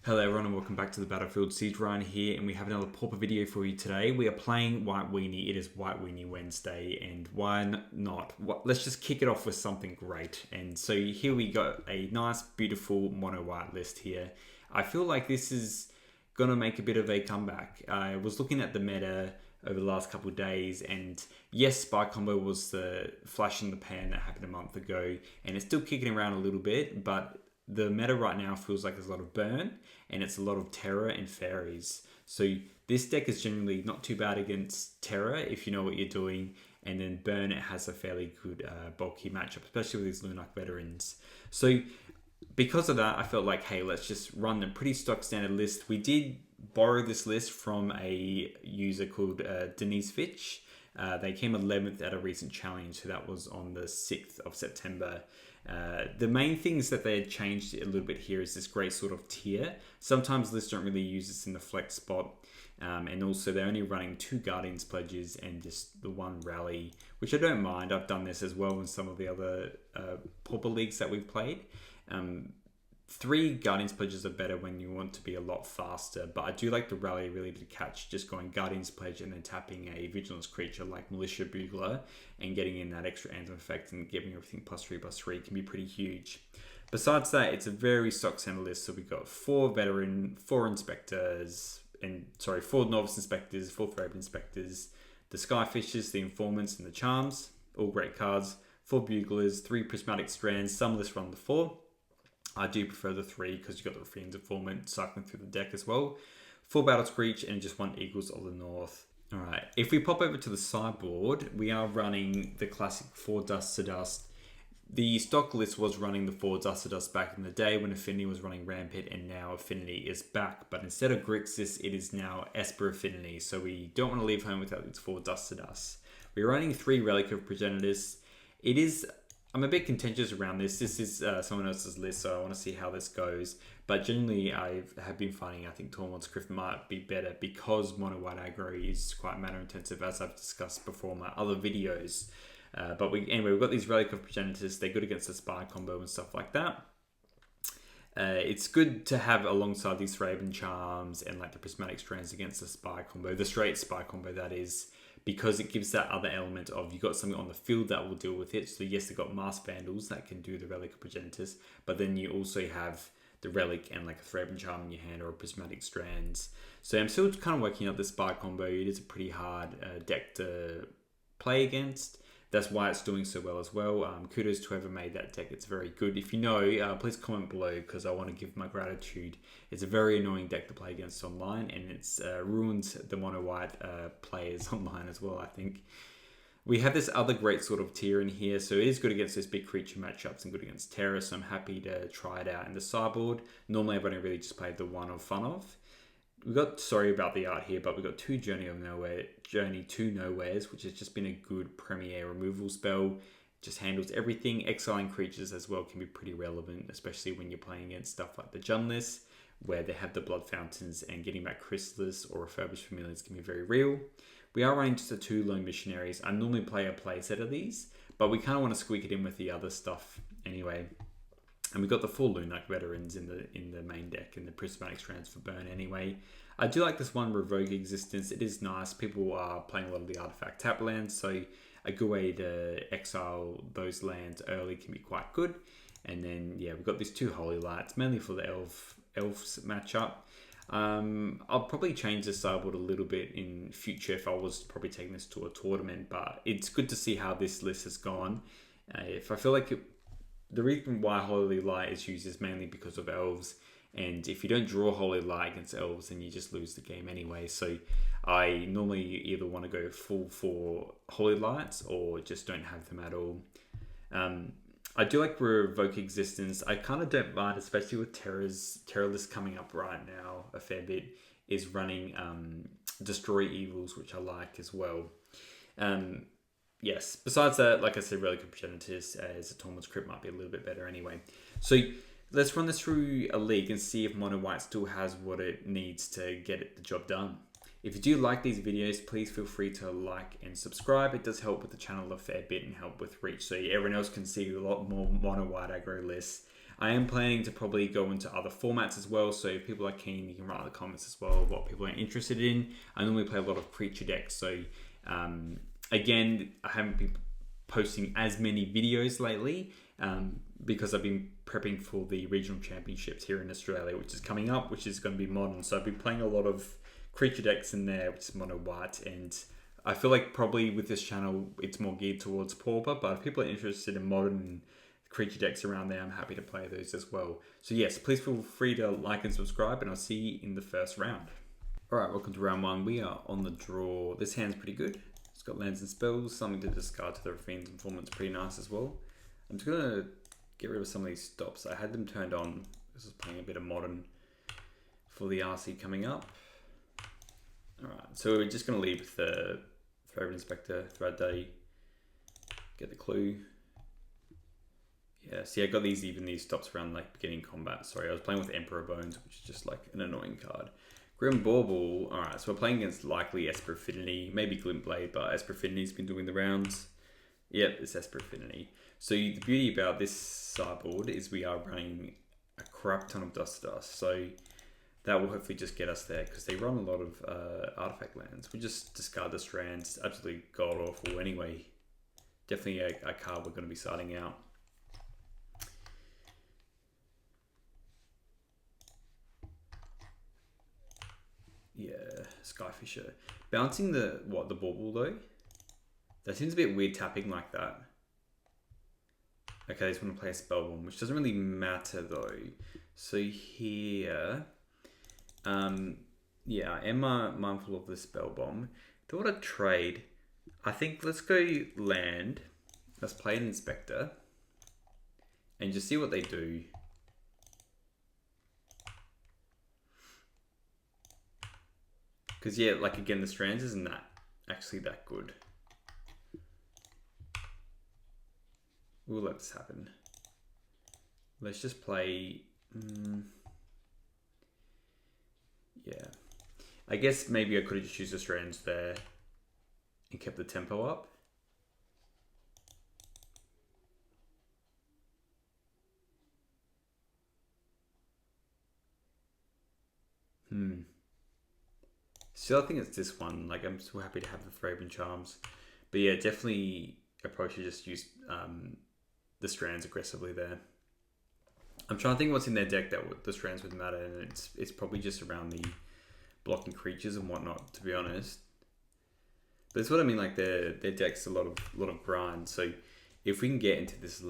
Hello everyone and welcome back to the Battlefield. Siege Ryan here, and we have another Pauper video for you today. We are playing White Weenie. It is White Weenie Wednesday, and why not? Let's just kick it off with something great. And so here we got a nice, beautiful mono white list here. I feel like this is going to make a bit of a comeback. I was looking at the meta over the last couple of days, and yes, Spy Combo was the flash in the pan that happened a month ago, and it's still kicking around a little bit, but the meta right now feels like there's a lot of burn and it's a lot of terror and fairies. So this deck is generally not too bad against terror if you know what you're doing, and then burn, it has a fairly good bulky matchup, especially with these Lunak veterans. So because of that, I felt like, hey, let's just run a pretty stock standard list. We did borrow this list from a user called Denise Fitch. They came 11th at a recent challenge, so that was on the 6th of September. The main things that they had changed a little bit here is this great sort of tier. Sometimes lists don't really use this in the flex spot, and also they're only running 2 Guardians pledges and just the 1 rally, which I don't mind. I've done this as well in some of the other Pauper leagues that we've played. 3 Guardians pledges are better when you want to be a lot faster, but I do like the rally really to catch just going Guardians pledge and then tapping a vigilance creature like Militia Bugler and getting in that extra anthem effect and giving everything +3/+3 can be pretty huge. Besides that, it's a very stock center list, so we've got 4 veteran, 4 inspectors, 4 novice inspectors, 4 Thraben inspectors, the Skyfishes, the informants, and the charms, all great cards, 4 buglers, 3 prismatic strands. Some lists run the 4. I do prefer the 3 because you've got the Fiend's Informant cycling through the deck as well. 4 Battle Screech and just 1 Eagles of the North. Alright, if we pop over to the sideboard, we are running the classic 4 Dust to Dust. The stock list was running the 4 Dust to Dust back in the day when Affinity was running Rampant, and now Affinity is back. But instead of Grixis, it is now Esper Affinity. So we don't want to leave home without these 4 Dust to Dust. We're running 3 Relic of Progenitors. I'm a bit contentious around this. This is someone else's list, so I want to see how this goes. But generally, I have been finding I think Tormod's Crypt might be better because Mono White Aggro is quite mana intensive, as I've discussed before in my other videos. Anyway, we've got these Relic of Progenitors. They're good against the Spy combo and stuff like that. It's good to have alongside these Thraben Charms and like the Prismatic Strands against the Spy combo, the straight Spy combo that is, because it gives that other element of you got something on the field that will deal with it. So yes, they've got Masked Vandals that can do the Relic of Progenitors, but then you also have the Relic and like a Thraben Charm in your hand or a Prismatic Strands. So I'm still kind of working out the Spy combo. It is a pretty hard deck to play against. That's why it's doing so well as well. Kudos to whoever made that deck. It's very good. If you know, please comment below because I want to give my gratitude. It's a very annoying deck to play against online, and it's ruined the mono white players online as well, I think. We have this other great sort of tier in here, so it is good against those big creature matchups and good against terror, so I'm happy to try it out in the sideboard. Normally I've only really just played the one of fun of. Sorry about the art here, but we've got 2 Journey to Nowheres, which has just been a good premier removal spell. Just handles everything. Exiling creatures as well can be pretty relevant, especially when you're playing against stuff like the Junless, where they have the Blood Fountains, and getting back Chrysalis or Refurbished Familiars can be very real. We are running just the 2 Lone Missionaries. I normally play a playset of these, but we kind of want to squeak it in with the other stuff anyway. And we've got the 4 Lunak veterans in the main deck and the Prismatic Strands for burn anyway. I do like this one, Revoke Existence. It is nice. People are playing a lot of the artifact tap lands, so a good way to exile those lands early can be quite good. And then, yeah, we've got these 2 Holy Lights, mainly for the Elves matchup. I'll probably change the sideboard a little bit in future if I was probably taking this to a tournament, but it's good to see how this list has gone. If I feel like the reason why Holy Light is used is mainly because of Elves, and if you don't draw Holy Light against Elves, then you just lose the game anyway. So I normally either want to go full for Holy Lights or just don't have them at all. I do like Revoke Existence. I kind of don't mind, especially with Terror list coming up right now a fair bit, is running Destroy Evils, which I like as well. Yes, besides that, like I said, Relic of Progenitors as a Tormod's Crypt might be a little bit better anyway. So let's run this through a league and see if Mono White still has what it needs to get the job done. If you do like these videos, please feel free to like and subscribe. It does help with the channel a fair bit and help with reach, so everyone else can see a lot more Mono White Aggro lists. I am planning to probably go into other formats as well. So if people are keen, you can write in the comments as well what people are interested in. I normally play a lot of creature decks. So again, I haven't been posting as many videos lately because I've been prepping for the regional championships here in Australia, which is coming up, which is going to be modern. So I've been playing a lot of creature decks in there, which is Mono White, and I feel like probably with this channel it's more geared towards Pauper, but if people are interested in modern creature decks around there, I'm happy to play those as well. So yes, please feel free to like and subscribe, and I'll see you in the first round. Alright, welcome to round one. We are on the draw. This hand's pretty good. It's got lands and spells, something to discard to the Fiend's Informant's pretty nice as well. I'm just going to get rid of some of these stops. I had them turned on. This is playing a bit of modern for the RC coming up. Alright, so we're just going to leave with the Favorite Inspector, Thread Day, get the clue. Yeah, see I got these stops around like beginning combat. Sorry, I was playing with Emperor Bones, which is just like an annoying card. Grim Bauble, alright, so we're playing against likely Esper Affinity, maybe Glintblade, but Esper Affinity's been doing the rounds. Yep, it's Esper Affinity. So the beauty about this sideboard is we are running a crap ton of Dust to Dust, so that will hopefully just get us there, because they run a lot of artifact lands. We just discard the Strands, absolutely god awful anyway. Definitely a card we're going to be starting out. Yeah, Skyfisher. Bouncing the bauble though? That seems a bit weird tapping like that. Okay, I just want to play a Spellbomb, which doesn't really matter though. So here, yeah, I am mindful of the Spellbomb. Thought I'd trade. I think let's go land. Let's play an Inspector. And just see what they do. Because yeah, like again, the Strands isn't actually that good. We'll let this happen. Let's just play... yeah. I guess maybe I could have just used the Strands there and kept the tempo up. Still, I think it's this one. Like, I'm so happy to have the Thraben Charms. But yeah, definitely I probably should just use the Strands aggressively there. I'm trying to think what's in their deck that the Strands would matter, and it's probably just around the blocking creatures and whatnot, to be honest. But it's what I mean, like their deck's a lot of grind. So if we can get into this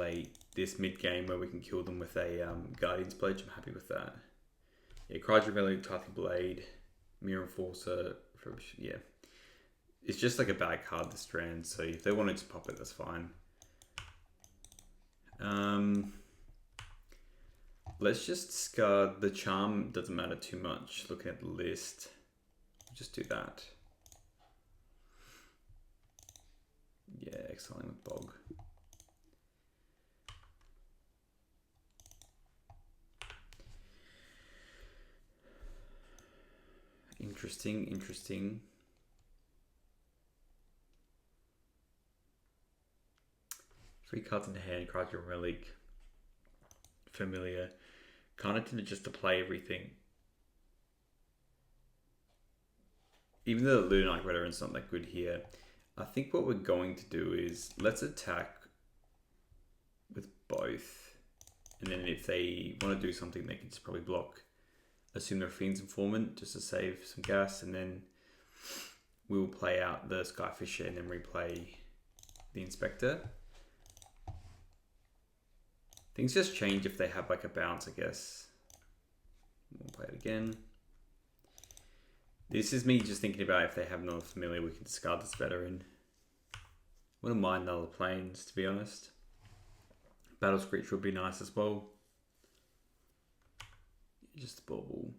mid game where we can kill them with a Guardian's Pledge, I'm happy with that. Yeah, Cryogenic Relic, Tithing Blade, Mirror Enforcer, yeah. It's just like a bad card, the Strand, so if they wanted to pop it, that's fine. Let's just discard the Charm, doesn't matter too much, looking at the list. Just do that. Yeah, exiling with Bog. Interesting. 3 cards in hand, Cryogenic Relic, Familiar. Kind of tended just to play everything. Even though the Lunarch Veteran's not that good here, I think what we're going to do is let's attack with both. And then if they want to do something, they can just probably block. Assume they're Fiend's Informant just to save some gas, and then we will play out the Skyfisher and then replay the Inspector. Things just change if they have like a bounce, I guess. We'll play it again. This is me just thinking about if they have another Familiar, we can discard this Veteran. Wouldn't mind other planes, to be honest. Battle Screech would be nice as well. Just the bauble.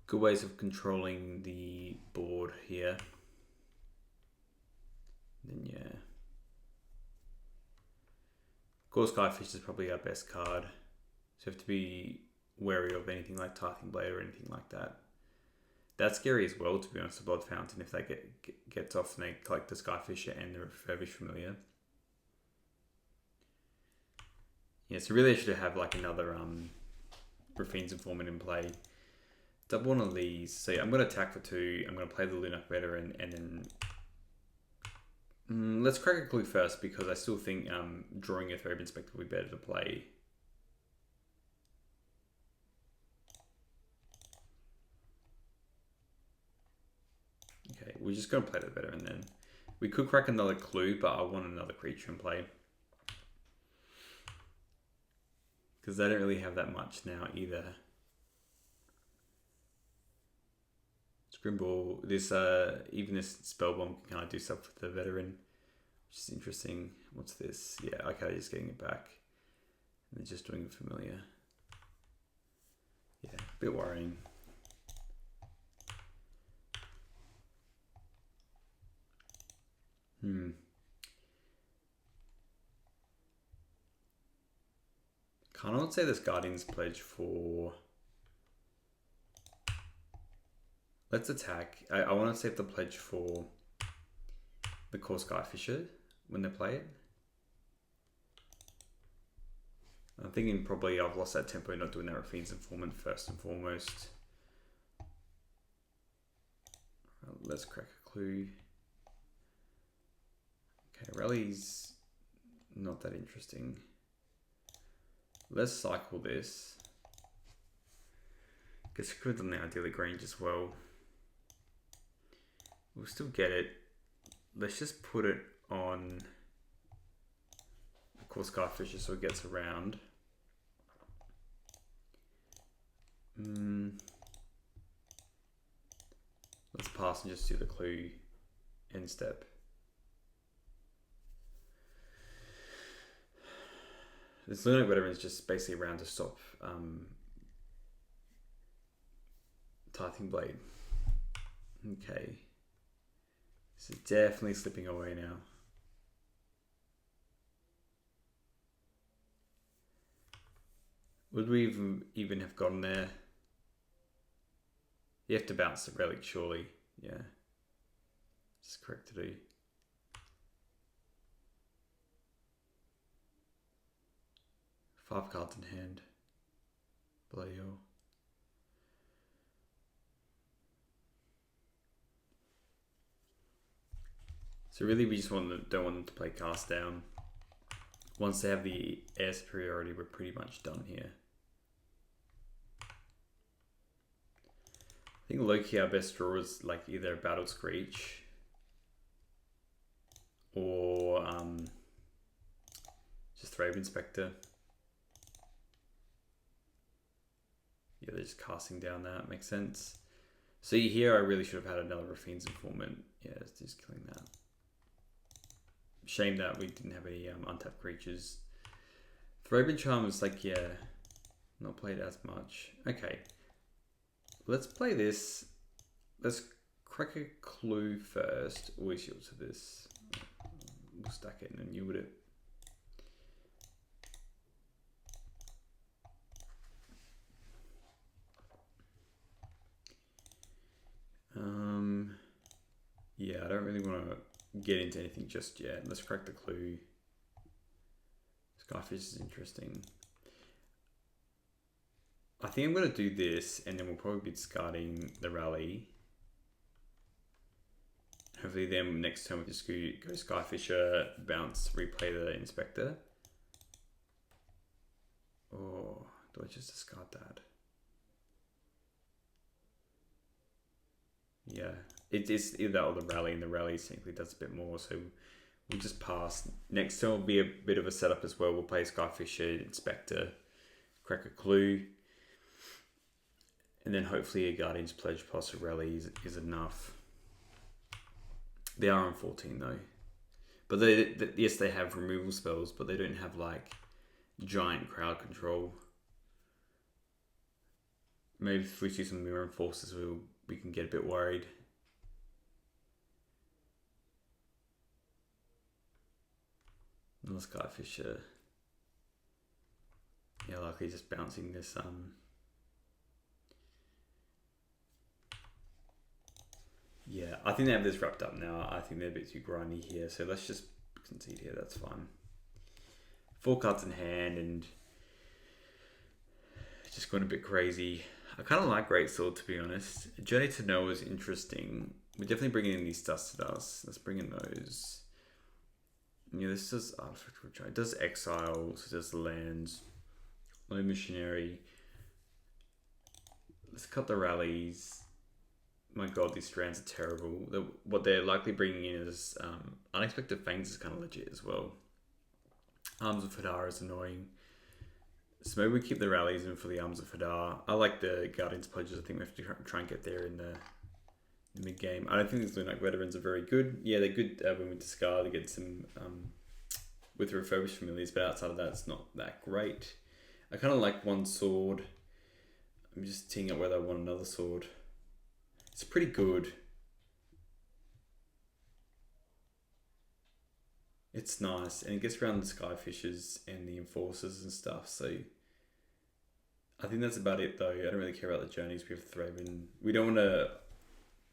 Good ways of controlling the board here. Then yeah. Of course, Skyfish is probably our best card. So you have to be wary of anything like Tithing Blade or anything like that. That's scary as well, to be honest, the Blood Fountain, if they gets off and they collect the Skyfisher and the Refurbished Familiar. Yeah, so really I should have like another Raffine's Informant in play. Double one of these. So yeah, I'm going to attack for 2. I'm going to play the Lunar Veteran and then... let's crack a clue first because I still think drawing a Thread Inspector would be better to play. Okay, we're just going to play the Veteran then. We could crack another clue, but I want another creature in play. Because they don't really have that much now either. Scrimble, this even this Spellbomb can kind of do stuff with the Veteran, which is interesting. What's this? Yeah, okay, just getting it back. And they're just doing it familiar. Yeah, a bit worrying. Can't I say this Guardian's Pledge for... Let's attack. I want to save the pledge for the Core Skyfisher when they play it. I'm thinking probably I've lost that tempo not doing that Raffine's Informant first and foremost. Let's crack a clue. Okay, Rally's not that interesting. Let's cycle this. Guess we could have done the Idyllic Range as well. We'll still get it. Let's just put it on the Core Skyfisher so it gets around. Let's pass and just do the clue end step. This Lunar Veteran is just basically around to stop Tithing Blade. Okay. This is definitely slipping away now. Would we even have gotten there? You have to bounce the relic, surely. Yeah. It's correct to do. Five cards in hand. Bloody hell. So really we just don't want them to play Cast Down. Once they have the air superiority, we're pretty much done here. I think low-key our best draw is like either a Battle Screech or just Thrabe Inspector. Yeah, they're just casting down that, makes sense. So here I really should have had another Raffine's Informant. Yeah, it's just killing that. Shame that we didn't have any untapped creatures. Thraben Charm is like, yeah, not played as much. Okay, let's play this. Let's crack a clue first. Always shield to this. We'll stack it and then you would it. Yeah, I don't really want to get into anything just yet. Let's crack the clue. Skyfish is interesting. I think I'm going to do this and then we'll probably be discarding the rally. Hopefully then next turn we just go Skyfisher, bounce, replay the Inspector. Or do I just discard that? Yeah, it is either that or the rally, and the rally simply does a bit more, so we'll just pass. Next turn will be a bit of a setup as well. We'll play Skyfisher, Inspector, crack a clue, and then hopefully a Guardian's Pledge plus a rally is enough. They are on 14 though. But yes, they have removal spells, but they don't have like giant crowd control. Maybe if we see some Mirror Forces, we can get a bit worried. Another Skyfisher. Yeah, likely just bouncing this yeah, I think they have this wrapped up now. I think they're a bit too grindy here, so let's just concede here, that's fine. 4 cards in hand and just going a bit crazy. I kind of like Greatsword, to be honest. Journey to Know is interesting. We're definitely bringing in these Dust to Dust. Let's bring in those. Yeah, this does Artifact Witch. It does Exile, so it does the lands. No Missionary. Let's cut the rallies. My god, these strands are terrible. What they're likely bringing in is Unexpected Fangs is kind of legit as well. Arms of Hadar is annoying. So maybe we keep the rallies in for the Arms of Hadar. I like the Guardian's Pledges. I think we have to try and get there in the mid game. I don't think these Lunite Veterans are very good. Yeah, they're good when we discard to get some with Refurbished Familiars, but outside of that, it's not that great. I kind of like one sword. I'm just teeing up whether I want another sword. It's pretty good. It's nice, and it gets around the Skyfishers and the Enforcers and stuff, so I think that's about it though. I don't really care about the journeys. We have Thraben. We don't want to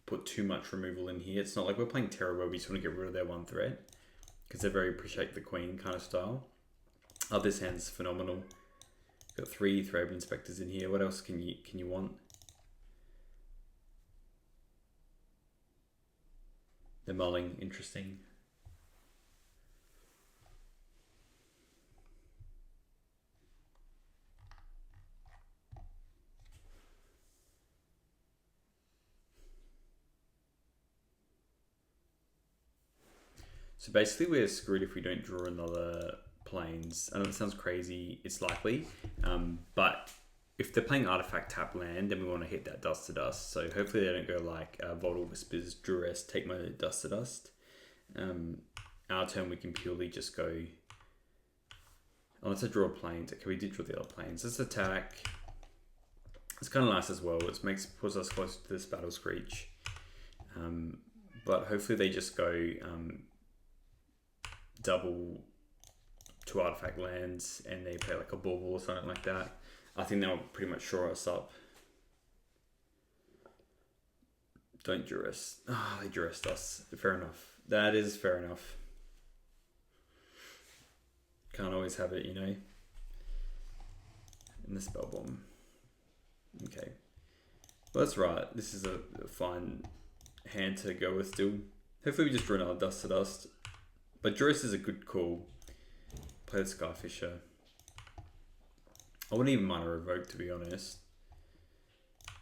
put too much removal in here. It's not like we're playing Terror where we just want to get rid of their one threat, because they're very Protect the Queen kind of style. Oh, this hand's phenomenal. Got 3 Thraben Inspectors in here. What else can you want? The mulling, interesting. So basically we're screwed if we don't draw another Plains. I know it sounds crazy, it's likely, but if they're playing Artifact tap land, then we want to hit that Dust to Dust. So hopefully they don't go like Volatile Whispers, Duress, take my Dust to Dust. Our turn we can purely just go, unless I draw Plains. Okay, we did draw the other Plains. Let's attack. It's kind of nice as well. It puts us close to this Battle Screech. But hopefully they just go double 2 artifact lands and they play like a Bauble or something like that. I think they'll pretty much shore us up. Don't duress. Oh, they duressed us. Fair enough. That is fair enough. Can't always have it, you know. And the Spell Bomb. Okay. Well, that's right. This is a fine hand to go with still. Hopefully we just draw another Dust to Dust. But Duress is a good call. Play the Skyfisher. I wouldn't even mind a Revoke, to be honest.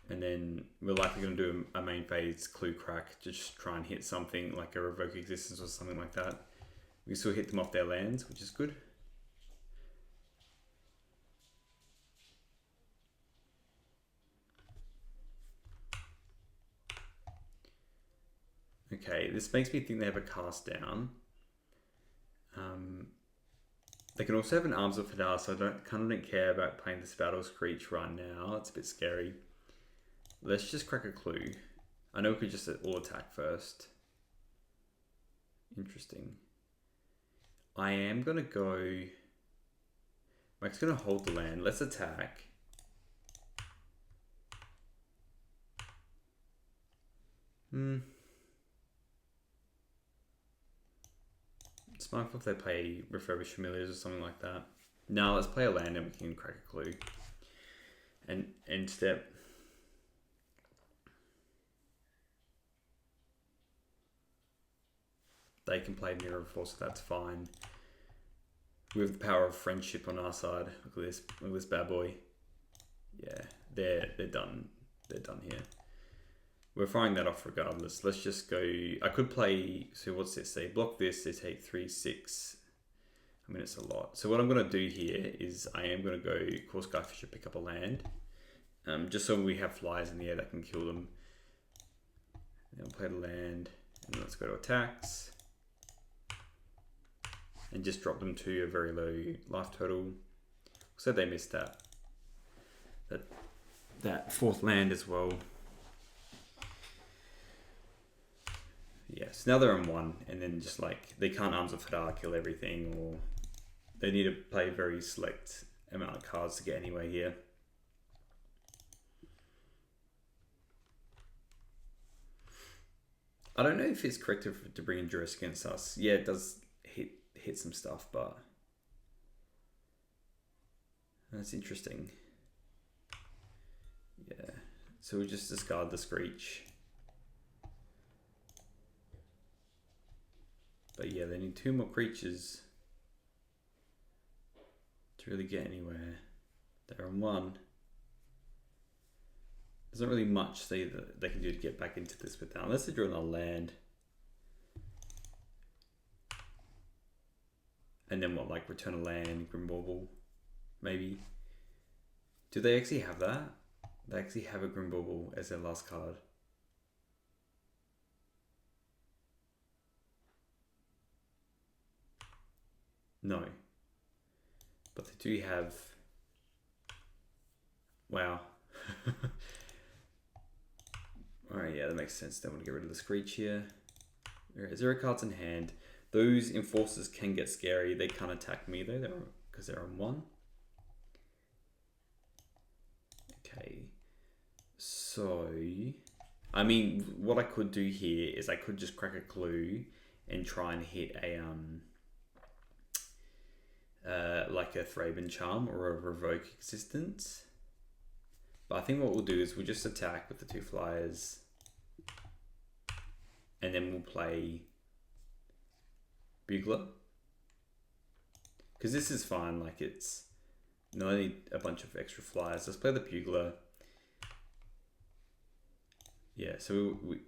And then we're likely going to do a main phase Clue Crack to just try and hit something like a Revoke Existence or something like that. We can still hit them off their lands, which is good. Okay, this makes me think they have a Cast Down. They can also have an Arms of Hadar, so I kind of don't care about playing this Battle Screech right now. It's a bit scary. Let's just crack a Clue. I know we could just all attack first. Interesting. I am going to go... Mike's going to hold the land. Let's attack. It's mindful if they play Refurbished Familiars or something like that. No, let's play a land and we can crack a Clue. And end step. They can play Mirror Force, so that's fine. We have the power of friendship on our side. Look at this. Look at this bad boy. Yeah, they're done. They're done here. We're firing that off regardless. Let's just go... I could play... So what's this? They block this. They take 3, 6. I mean, it's a lot. So what I'm going to do here is I am going to go Core Skyfisher, pick up a land. Just so we have flies in the air that can kill them. And then I'll play the land. And let's go to attacks. And just drop them to a very low life total. So they missed that 4th land as well. Yes, now they're on 1, and then just like they can't Arms of Hadar kill everything, or they need to play a very select amount of cards to get anywhere here. I don't know if it's correct to bring in Duress against us. Yeah, it does hit some stuff, but That's interesting. Yeah, so we just discard the Screech. But yeah, they need 2 more creatures to really get anywhere. They're on 1. There's not really much they can do to get back into this with that, unless they draw another land. And then what, like return a land, Grimbauble, maybe? Do they actually have that? They actually have a Grimbauble as their last card. No. But they do have... Wow. Alright, yeah, that makes sense. Don't want to get rid of the Screech here. Alright, 0 cards in hand. Those Enforcers can get scary. They can't attack me though, because they're on 1. Okay. So... I mean, what I could do here is I could just crack a clue and try and hit a... like a Thraben Charm or a Revoke Existence. But I think what we'll do is we'll just attack with the 2 flyers. And then we'll play Bugler. Because this is fine, like it's... No, I need a bunch of extra flyers. Let's play the Bugler. Yeah, so it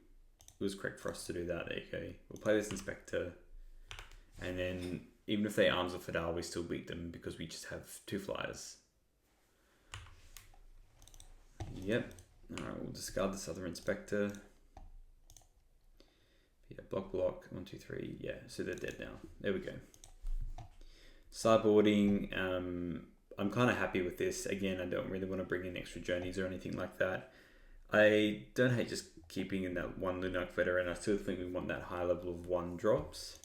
was correct for us to do that. There you go. We'll play this Inspector. And then, even if they Arms of Fadal, we still beat them because we just have 2 flyers. Yep. Alright, we'll discard this other Inspector. Yeah, block, 1, 2, 3. Yeah, so they're dead now. There we go. Sideboarding. I'm kind of happy with this. Again, I don't really want to bring in extra journeys or anything like that. I don't hate just keeping in that 1 Lunarch Veteran. I still think we want that high level of 1 drops.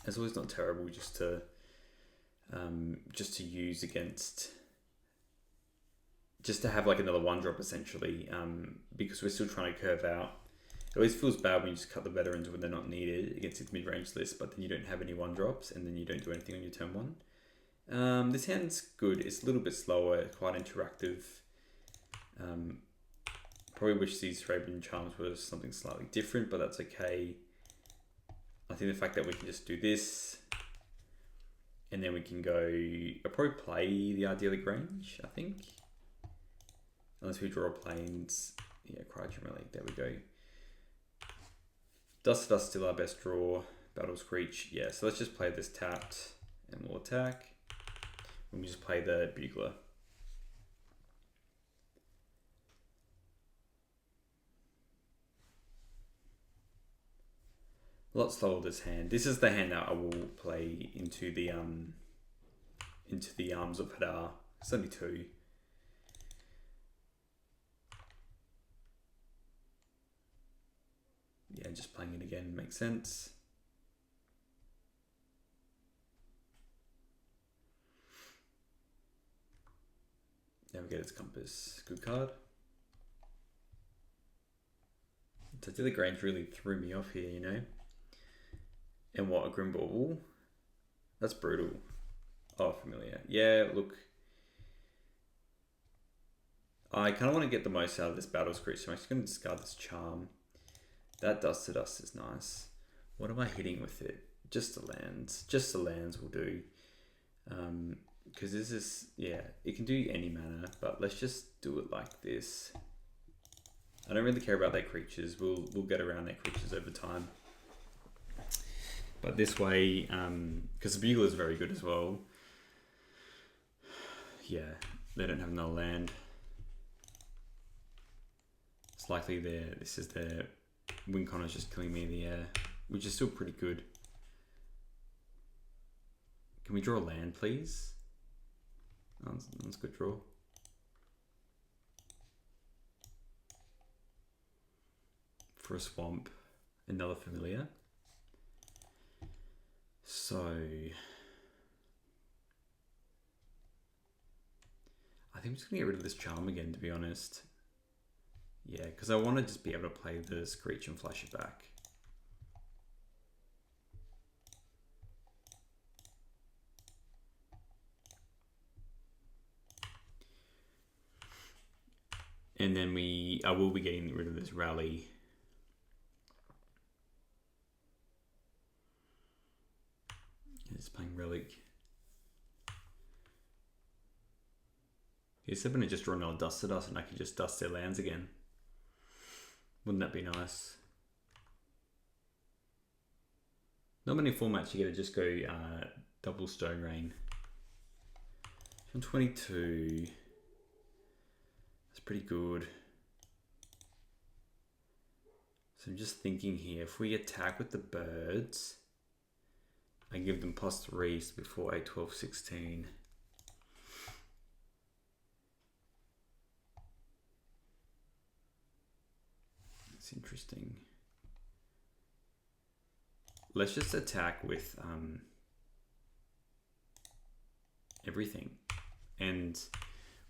It's always not terrible just to use against, just to have like another 1 drop essentially, because we're still trying to curve out. It always feels bad when you just cut the veterans when they're not needed against its mid-range list, but then you don't have any 1 drops and then you don't do anything on your turn 1. This hand's good. It's a little bit slower, quite interactive. Probably wish these Thraben Charms were something slightly different, but that's okay. I think the fact that we can just do this, and then we can go... I'll probably play the Idyllic Range, I think. Unless we draw planes. Yeah, Cryogem Relic, there we go. Dust to Dust still our best draw. Battle Screech, yeah, so let's just play this tapped, and we'll attack. And we just play the Bugler. A lot slower this hand. This is the hand that I will play into the Arms of Hadar. It's only 2. Yeah, just playing it again makes sense. Navigator's Compass, good card. Idyllic Range really threw me off here, you know. And what, a Grimbauble? That's brutal. Oh, familiar. Yeah, look. I kind of want to get the most out of this Battle Screech, so I'm just going to discard this Charm. That Dust to Dust is nice. What am I hitting with it? Just the lands. Just the lands will do. Because this is, yeah, it can do any mana, but let's just do it like this. I don't really care about their creatures. We'll get around their creatures over time. But this way, because the Bugler is very good as well. Yeah, they don't have another land. It's likely this is their Winconner's just killing me in the air, which is still pretty good. Can we draw a land, please? Oh, that's a good draw. For a swamp, another familiar. So I think I'm just gonna get rid of this Charm again, to be honest. Yeah, because I want to just be able to play the Screech and flash it back. And then I will be getting rid of this rally. It's playing Relic. He's going to just draw another Dust at us and I can just dust their lands again. Wouldn't that be nice? Not many formats you get to just go double Stone Rain. On 22. That's pretty good. So I'm just thinking here, if we attack with the birds, I give them +3 so before 8, 12, 16. That's interesting. Let's just attack with everything. And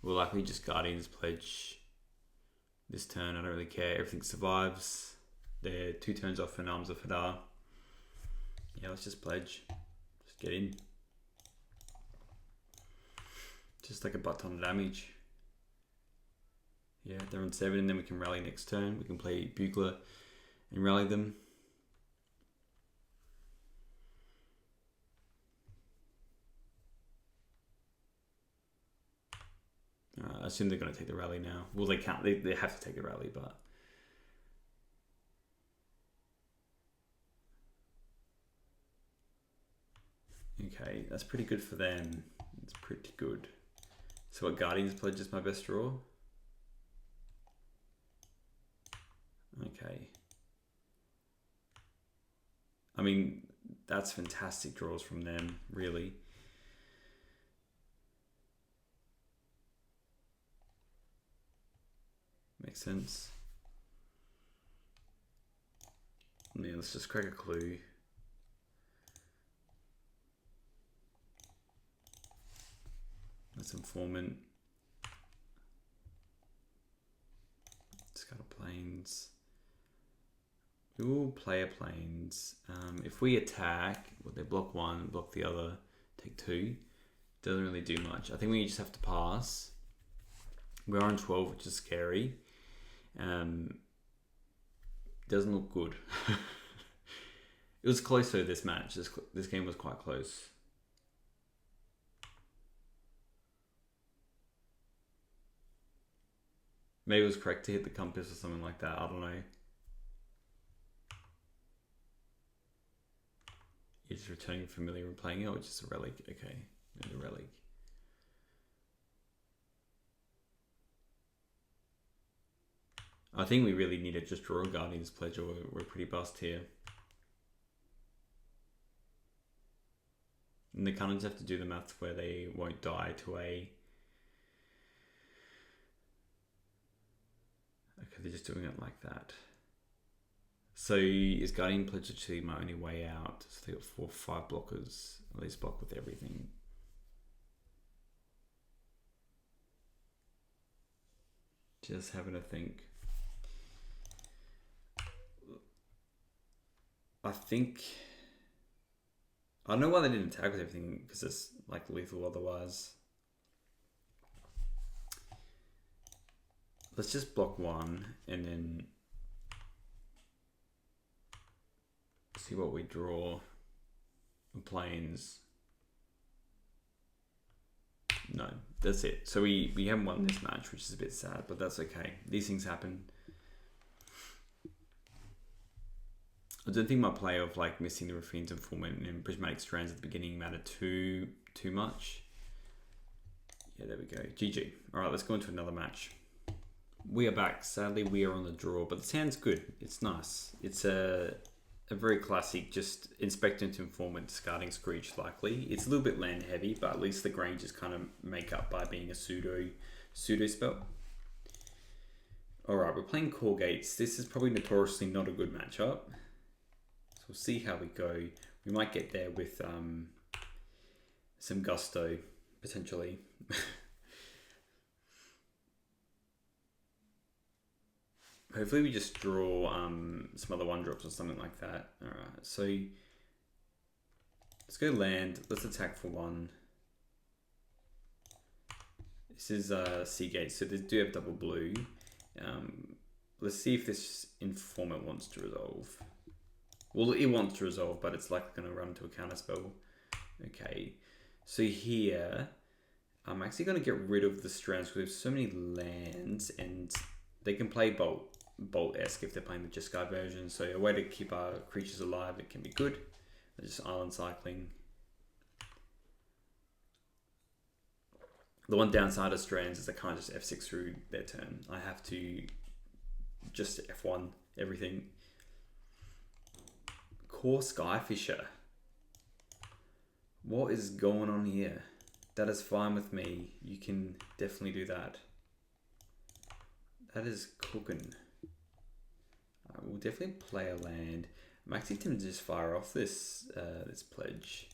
we'll likely just Guardian's Pledge this turn. I don't really care. Everything survives. They're 2 turns off an Arms of Hadar. Yeah, let's just pledge. Just get in. Just like a butt ton of damage. Yeah, they're on 7 and then we can rally next turn. We can play Bugler and rally them. I assume they're going to take the rally now. Well, they can't. They have to take the rally, but... Okay, that's pretty good for them. It's pretty good. So what, Guardian's Pledge is my best draw? Okay. I mean, that's fantastic draws from them, really. Makes sense. Yeah, let's just crack a clue. That's Informant. Scuttle Plains. We will play a Plains. If we attack, well, they block 1, block the other, take 2. Doesn't really do much. I think we just have to pass. We're on 12, which is scary. Doesn't look good. It was close though, this match. This game was quite close. Maybe it was correct to hit the compass or something like that. I don't know. You're just returning familiar and playing it, or just a relic? Okay, maybe a relic. I think we really need to just draw a Guardian's Pledge or we're pretty bust here. And the Cunnings have to do the maths where they won't die to a... Okay, they're just doing it like that. So is Guardian Pledge actually my only way out? So they got 4 or 5 blockers. At least block with everything. Just having a think. I don't know why they didn't attack with everything, because it's like lethal otherwise. Let's just block 1 and then see what we draw. Plains. No, that's it. So we haven't won this match, which is a bit sad, but that's okay. These things happen. I don't think my play of like missing the Raffine's Informant and Prismatic Strands at the beginning mattered too much. Yeah, there we go. GG. All right, let's go into another match. We are back. Sadly, we are on the draw, but the hand's good. It's nice. It's a very classic, just Inspector to Informant, discarding Screech likely. It's a little bit land heavy, but at least the Granges kind of make up by being a pseudo spell. All right, we're playing Core Gates. This is probably notoriously not a good matchup. So we'll see how we go. We might get there with some gusto, potentially. Hopefully we just draw some other 1-drops or something like that. Alright, so let's go land. Let's attack for 1. This is Seagate, so they do have double blue. Let's see if this informant wants to resolve. Well, it wants to resolve, but it's like going to run into a counter spell. Okay, so here I'm actually going to get rid of the strands because we have so many lands, and they can play Bolt-esque if they're playing the Jeskai version. So a way to keep our creatures alive, it can be good. They're just island cycling. The one downside of strands is I can't just F6 through their turn. I have to just F1 everything. Core Skyfisher. What is going on here? That is fine with me. You can definitely do that. That is cooking. We'll definitely play a land. I'm actually tempted to just fire off this this pledge.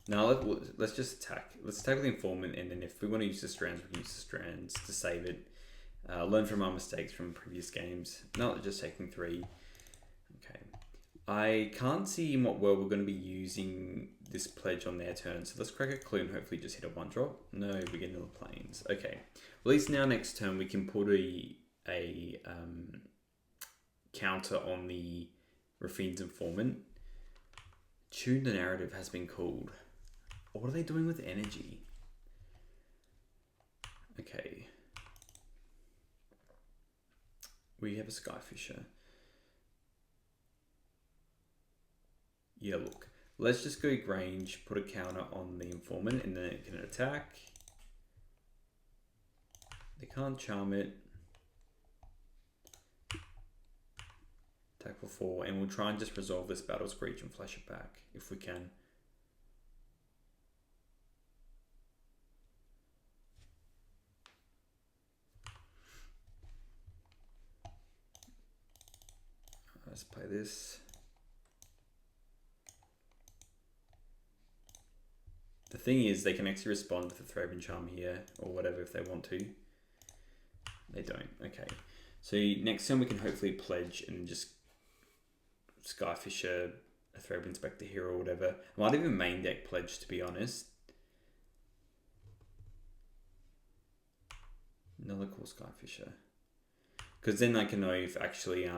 Now let's just attack. Let's attack with the informant, and then if we want to use the strands, we can use the strands to save it. Learn from our mistakes from previous games. Not just taking 3. Okay. I can't see in what world we're going to be using this pledge on their turn. So let's crack a clue and hopefully just hit a 1-drop. No, we get into the plains. Okay. Well, at least now next turn we can put a counter on the Raffine's informant. Tune the narrative has been called. What are they doing with energy? Okay. We have a Skyfisher. Yeah, look. Let's just go Grange, put a counter on the informant, and then it can attack. They can't charm it. Attack for 4, and we'll try and just resolve this Battle Screech and flash it back if we can. Let's play this. The thing is, they can actually respond with a Thraben Charm here, or whatever if they want to. They don't. Okay. So next turn we can hopefully pledge and just Skyfisher, a Thraben Spectre here or whatever. I might even main deck pledge, to be honest. Another cool Skyfisher. Because then I can know if actually...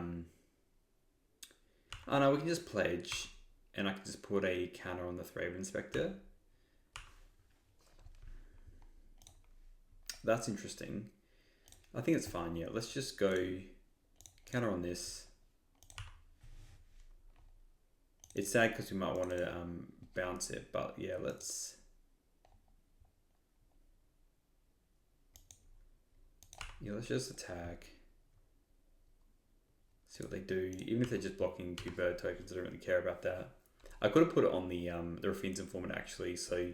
Oh no, we can just pledge, and I can just put a counter on the Thraben Spectre. That's interesting. I think it's fine, yeah. Let's just go counter on this. It's sad because we might want to bounce it, but yeah, let's... Yeah, let's just attack. See what they do. Even if they're just blocking 2 bird tokens, I don't really care about that. I could have put it on the Raffine's informant actually, so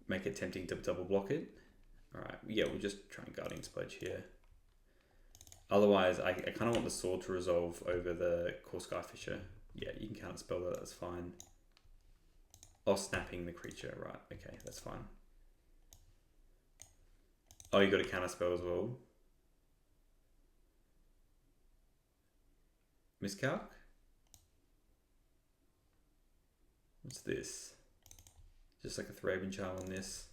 make it tempting to double block it. Alright, yeah, we'll just try and Guardian's Pledge here. Otherwise, I kind of want the sword to resolve over the Core Skyfisher. Yeah, you can counterspell that, that's fine. Oh, snapping the creature, right, okay, that's fine. Oh, you got a counterspell as well. Miscalc? What's this? Just like a Thraben Charm on this.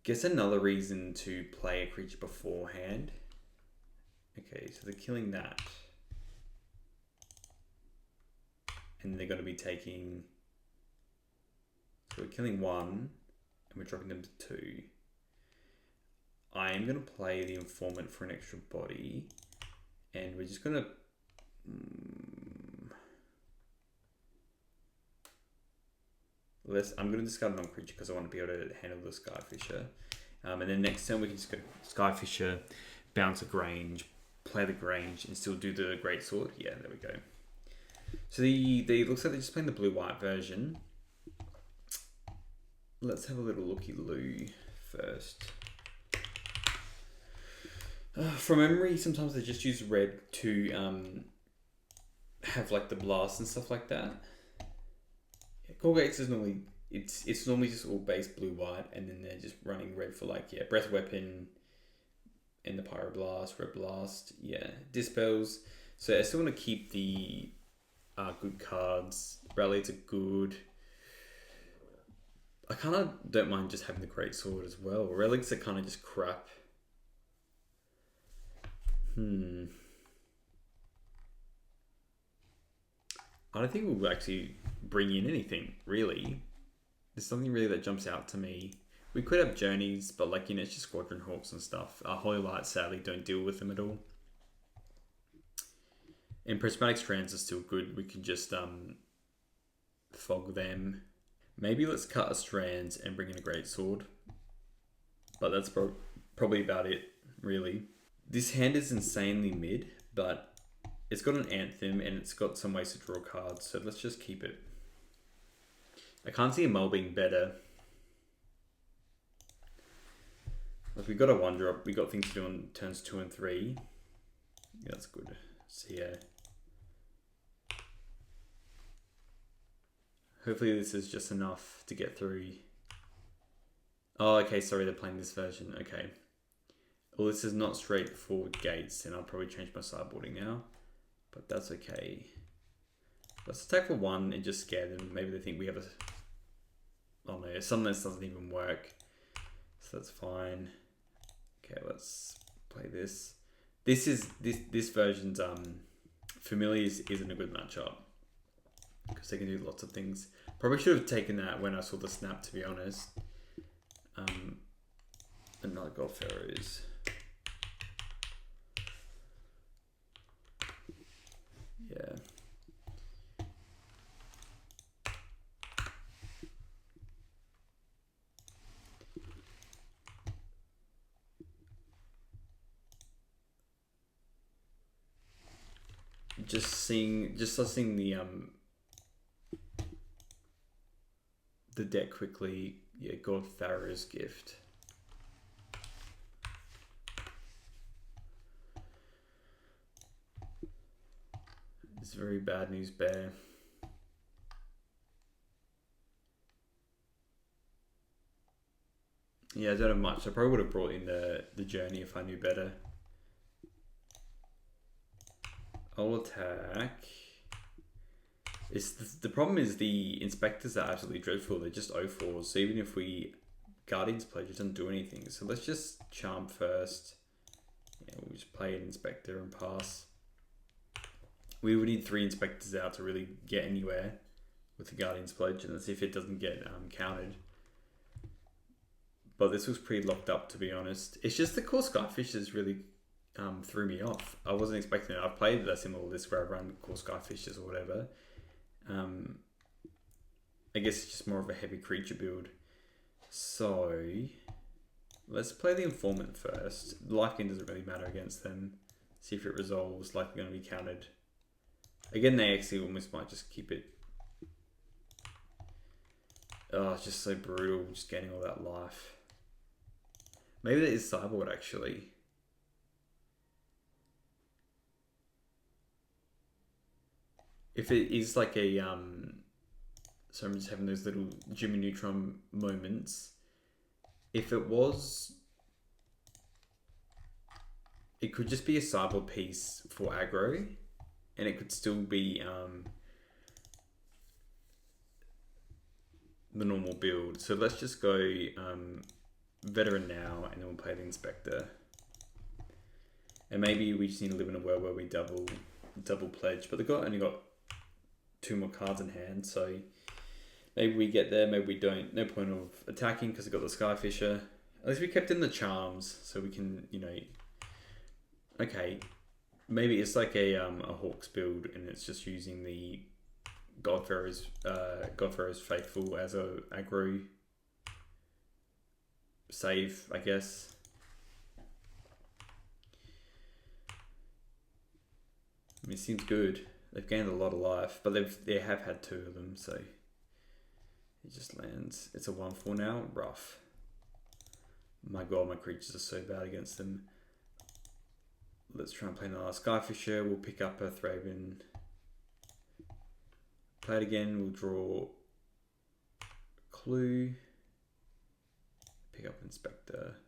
Guess another reason to play a creature beforehand. Okay, so they're killing that. And they're going to be taking... So we're killing 1, and we're dropping them to 2. I am going to play the informant for an extra body. And we're just going to... I'm going to discard a non-creature because I want to be able to handle the Skyfisher. And then next turn we can just go Skyfisher, bounce a Grange, play the Grange, and still do the Greatsword. Yeah, there we go. So they looks like they're just playing the blue-white version. Let's have a little looky-loo first. From memory, sometimes they just use red to have like the blast and stuff like that. Core Gates is normally it's normally just all base blue-white, and then they're just running red for like Breath Weapon and the Pyroblast, Red Blast, Dispels. So I still want to keep the good cards. Rally's a good. I kind of don't mind just having the great sword as well. Relics are kind of just crap. I don't think we'll actually bring in anything, really. There's something really that jumps out to me. We could have journeys, but like, you know, it's just Squadron Hawks and stuff. Our Holy Lights sadly don't deal with them at all. And Prismatic Strands are still good. We can just fog them. Maybe let's cut a Strands and bring in a Great Sword. But that's probably about it, really. This hand is insanely mid, but it's got an Anthem and it's got some ways to draw cards, so let's just keep it. I can't see a Mull being better. Like, we got a 1-drop, we got things to do on turns 2 and 3. Yeah, that's good. So yeah. Hopefully this is just enough to get through. Oh, okay, sorry, they're playing this version. Okay. Well, this is not straightforward gates, and I'll probably change my sideboarding now. But that's okay. Let's attack for 1 and just scare them. Maybe they think we have a... Oh no, some of this doesn't even work. So that's fine. Okay, let's play this. This version's Familiars isn't a good matchup. Because they can do lots of things. Probably should have taken that when I saw the snap, to be honest. Another God Pharaohs. Yeah. Just seeing the deck quickly. Yeah, God Pharaoh's Gift. It's very bad news bear. Yeah, I don't have much. I probably would have brought in the journey if I knew better. I'll attack. The problem is the inspectors are absolutely dreadful. They're just 0-4s. So even if we Guardian's Pledge, it doesn't do anything. So let's just charm first. Yeah, we'll just play an inspector and pass. We would need 3 inspectors out to really get anywhere with the Guardian's Pledge, and let's see if it doesn't get countered. But this was pretty locked up, to be honest. It's just the core Skyfishes really threw me off. I wasn't expecting it. I've played that similar list where I've run core Skyfishes or whatever. I guess it's just more of a heavy creature build. So let's play the Informant first. Life Gain doesn't really matter against them. See if it resolves. Likely going to be countered. Again, they actually almost might just keep it. Oh, it's just so brutal, just getting all that life. Maybe that is sideboard, actually. If it is like a, so I'm just having those little Jimmy Neutron moments. If it was, it could just be a sideboard piece for aggro, and it could still be the normal build. So let's just go Veteran now, and then we'll play the Inspector. And maybe we just need to live in a world where we double pledge, but they've only got 2 more cards in hand, so maybe we get there, maybe we don't. No point of attacking because we've got the Skyfisher. At least we kept in the charms, so we can, you know. Okay, maybe it's like a Hawks build, and it's just using the Godfarer's Faithful as a aggro save, I guess. I mean, it seems good. They've gained a lot of life, but they have had 2 of them, so it just lands. It's a 1/4 now. Rough. My god, my creatures are so bad against them. Let's try and play another Skyfisher. We'll pick up a Thraben. Play it again. We'll draw Clue. Pick up Inspector.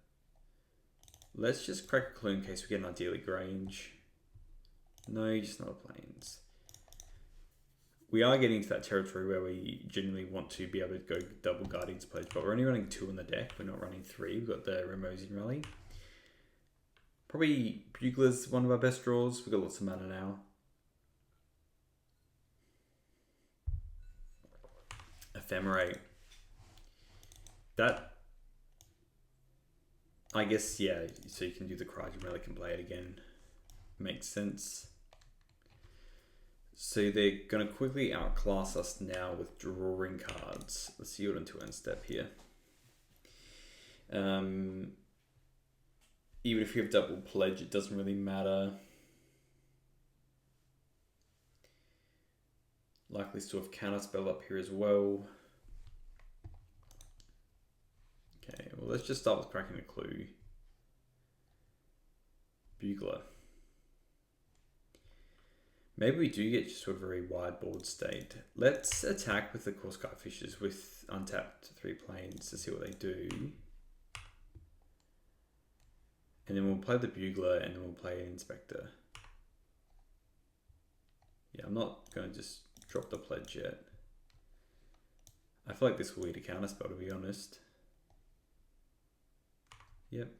Let's just crack a Clue in case we get an ideally Grange. No, just not planes. we are getting to that territory where we generally want to be able to go double Guardian's Pledge, but we're only running 2 on the deck. We're not running 3. We've got the Ramosian Rally. Probably Bugler's one of our best draws. We've got lots of mana now. Ephemerate. That, I guess, yeah, so you can do the Cryogem Relic and play it again. Makes sense. So they're going to quickly outclass us now with drawing cards. Let's see what into end step here. Even if you have double pledge, it doesn't really matter. Likely still have counterspell up here as well. Okay, well let's just start with cracking a clue. Bugler. Maybe we do get just to a very wide board state. Let's attack with the Core Skyfishes with untapped 3 planes to see what they do. And then we'll play the Bugler and then we'll play an Inspector. Yeah, I'm not going to just drop the pledge yet. I feel like this will lead a counterspell, to be honest. Yep,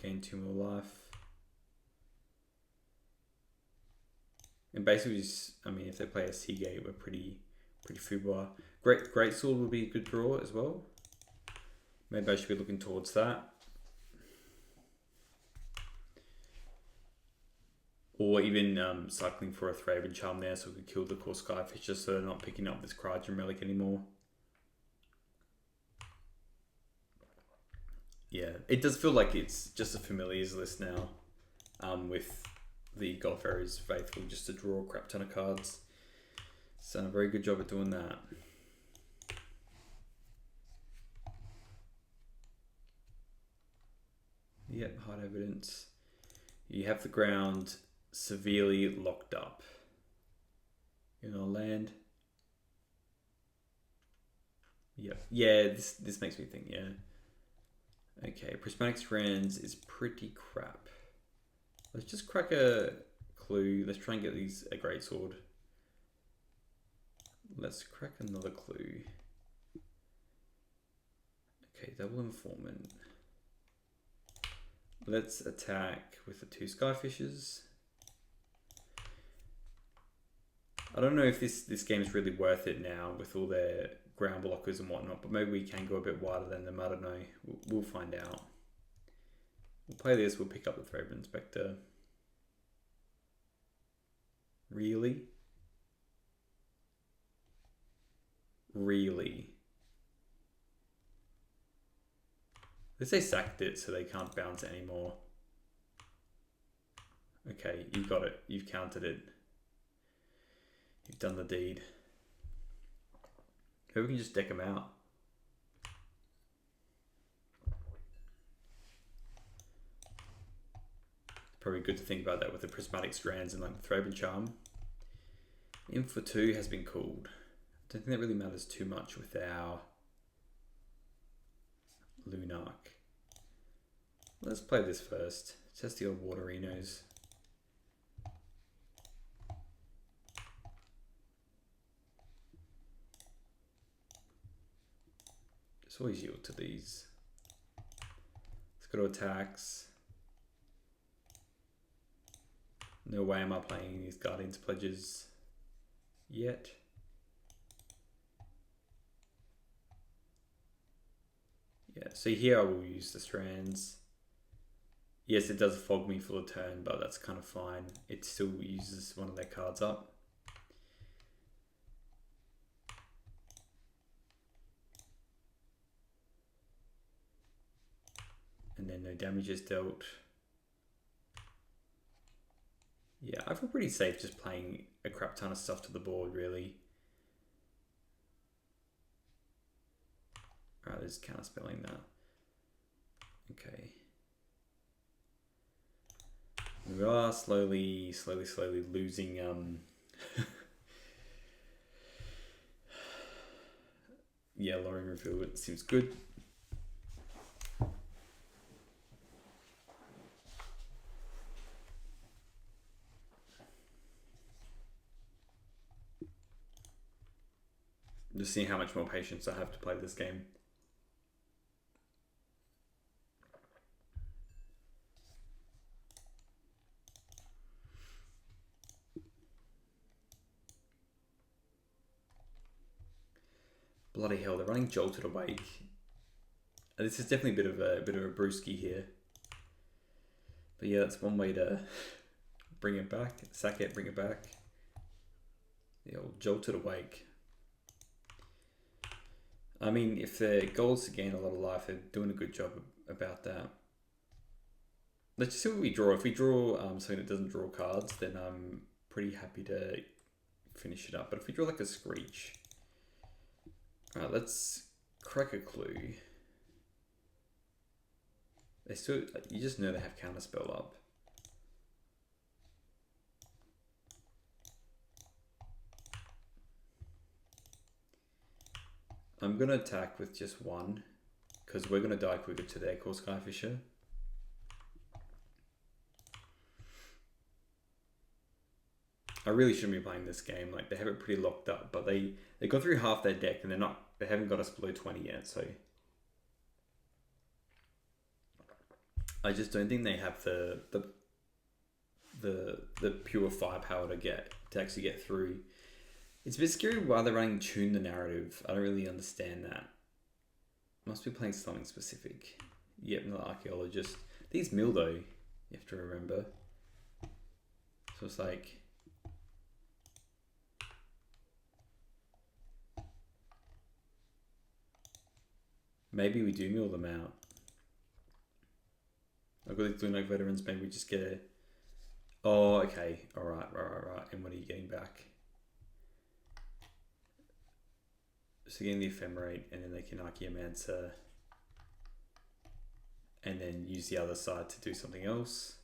gain 2 more life. And basically just, I mean, if they play a Seagate, we're pretty foobar. Great Sword would be a good draw as well. Maybe I should be looking towards that. Or even cycling for a Thraben Charm there so we could kill the Core Skyfish just so they're not picking up this Cryogem Relic anymore. Yeah, it does feel like it's just a Familiars list now with the Godfarer's Faithful just to draw a crap ton of cards. So a very good job at doing that. Yep, hard evidence. You have the ground severely locked up. You know, land. Yep. Yeah, this makes me think, yeah. Okay, Prismatic Strands is pretty crap. Let's just crack a clue. Let's try and get these a Greatsword. Let's crack another clue. Okay, double Informant. Let's attack with the 2 Skyfishes. I don't know if this game is really worth it now with all their ground blockers and whatnot, but maybe we can go a bit wider than them. I don't know. We'll find out. We'll play this. We'll pick up the Thraben Inspector. Really? Really? Let's say sacked it so they can't bounce it anymore. Okay, you've got it. You've counted it. You've done the deed. Maybe we can just deck them out. Probably good to think about that with the Prismatic Strands and like the Thraben Charm. In for 2 has been called. I don't think that really matters too much with our Lunarch. Let's play this first. Test the old Waterinos. Just always yield to these. Let's go to attacks. No way am I playing these Guardian's Pledges yet. Yeah, so here I will use the Strands. Yes, it does fog me for the turn, but that's kind of fine. It still uses one of their cards up. And then no damage is dealt. Yeah, I feel pretty safe just playing a crap ton of stuff to the board, really. Alright, there's counterspelling that. Okay. We are slowly losing yeah, Lorien Reveal, it seems good. Just seeing how much more patience I have to play this game. Bloody hell, they're running Jolted Awake. This is definitely a bit of a brewski here. But yeah, that's one way to bring it back. Sack it, bring it back. The old Jolted Awake. I mean, if their goal is to gain a lot of life, they're doing a good job about that. Let's just see what we draw. If we draw something that doesn't draw cards, then I'm pretty happy to finish it up. But if we draw like a Screech... Alright, let's crack a clue. They still, you just know they have Counterspell up. I'm gonna attack with just one, because we're gonna die quicker to their Core Skyfisher. I really shouldn't be playing this game. Like, they have it pretty locked up, but they got through half their deck and they haven't got us below 20 yet, so I just don't think they have the pure firepower to actually get through. It's a bit scary why they're running Tune the Narrative. I don't really understand that. Must be playing something specific. Yep, not Archaeologist. These mill though, you have to remember. So it's like, maybe we do mill them out. I've got these Blue Knight Veterans, maybe we just get a... Oh, okay. Alright. And what are you getting back? So getting the Ephemerate, and then they can Archaeomancer. And then use the other side to do something else.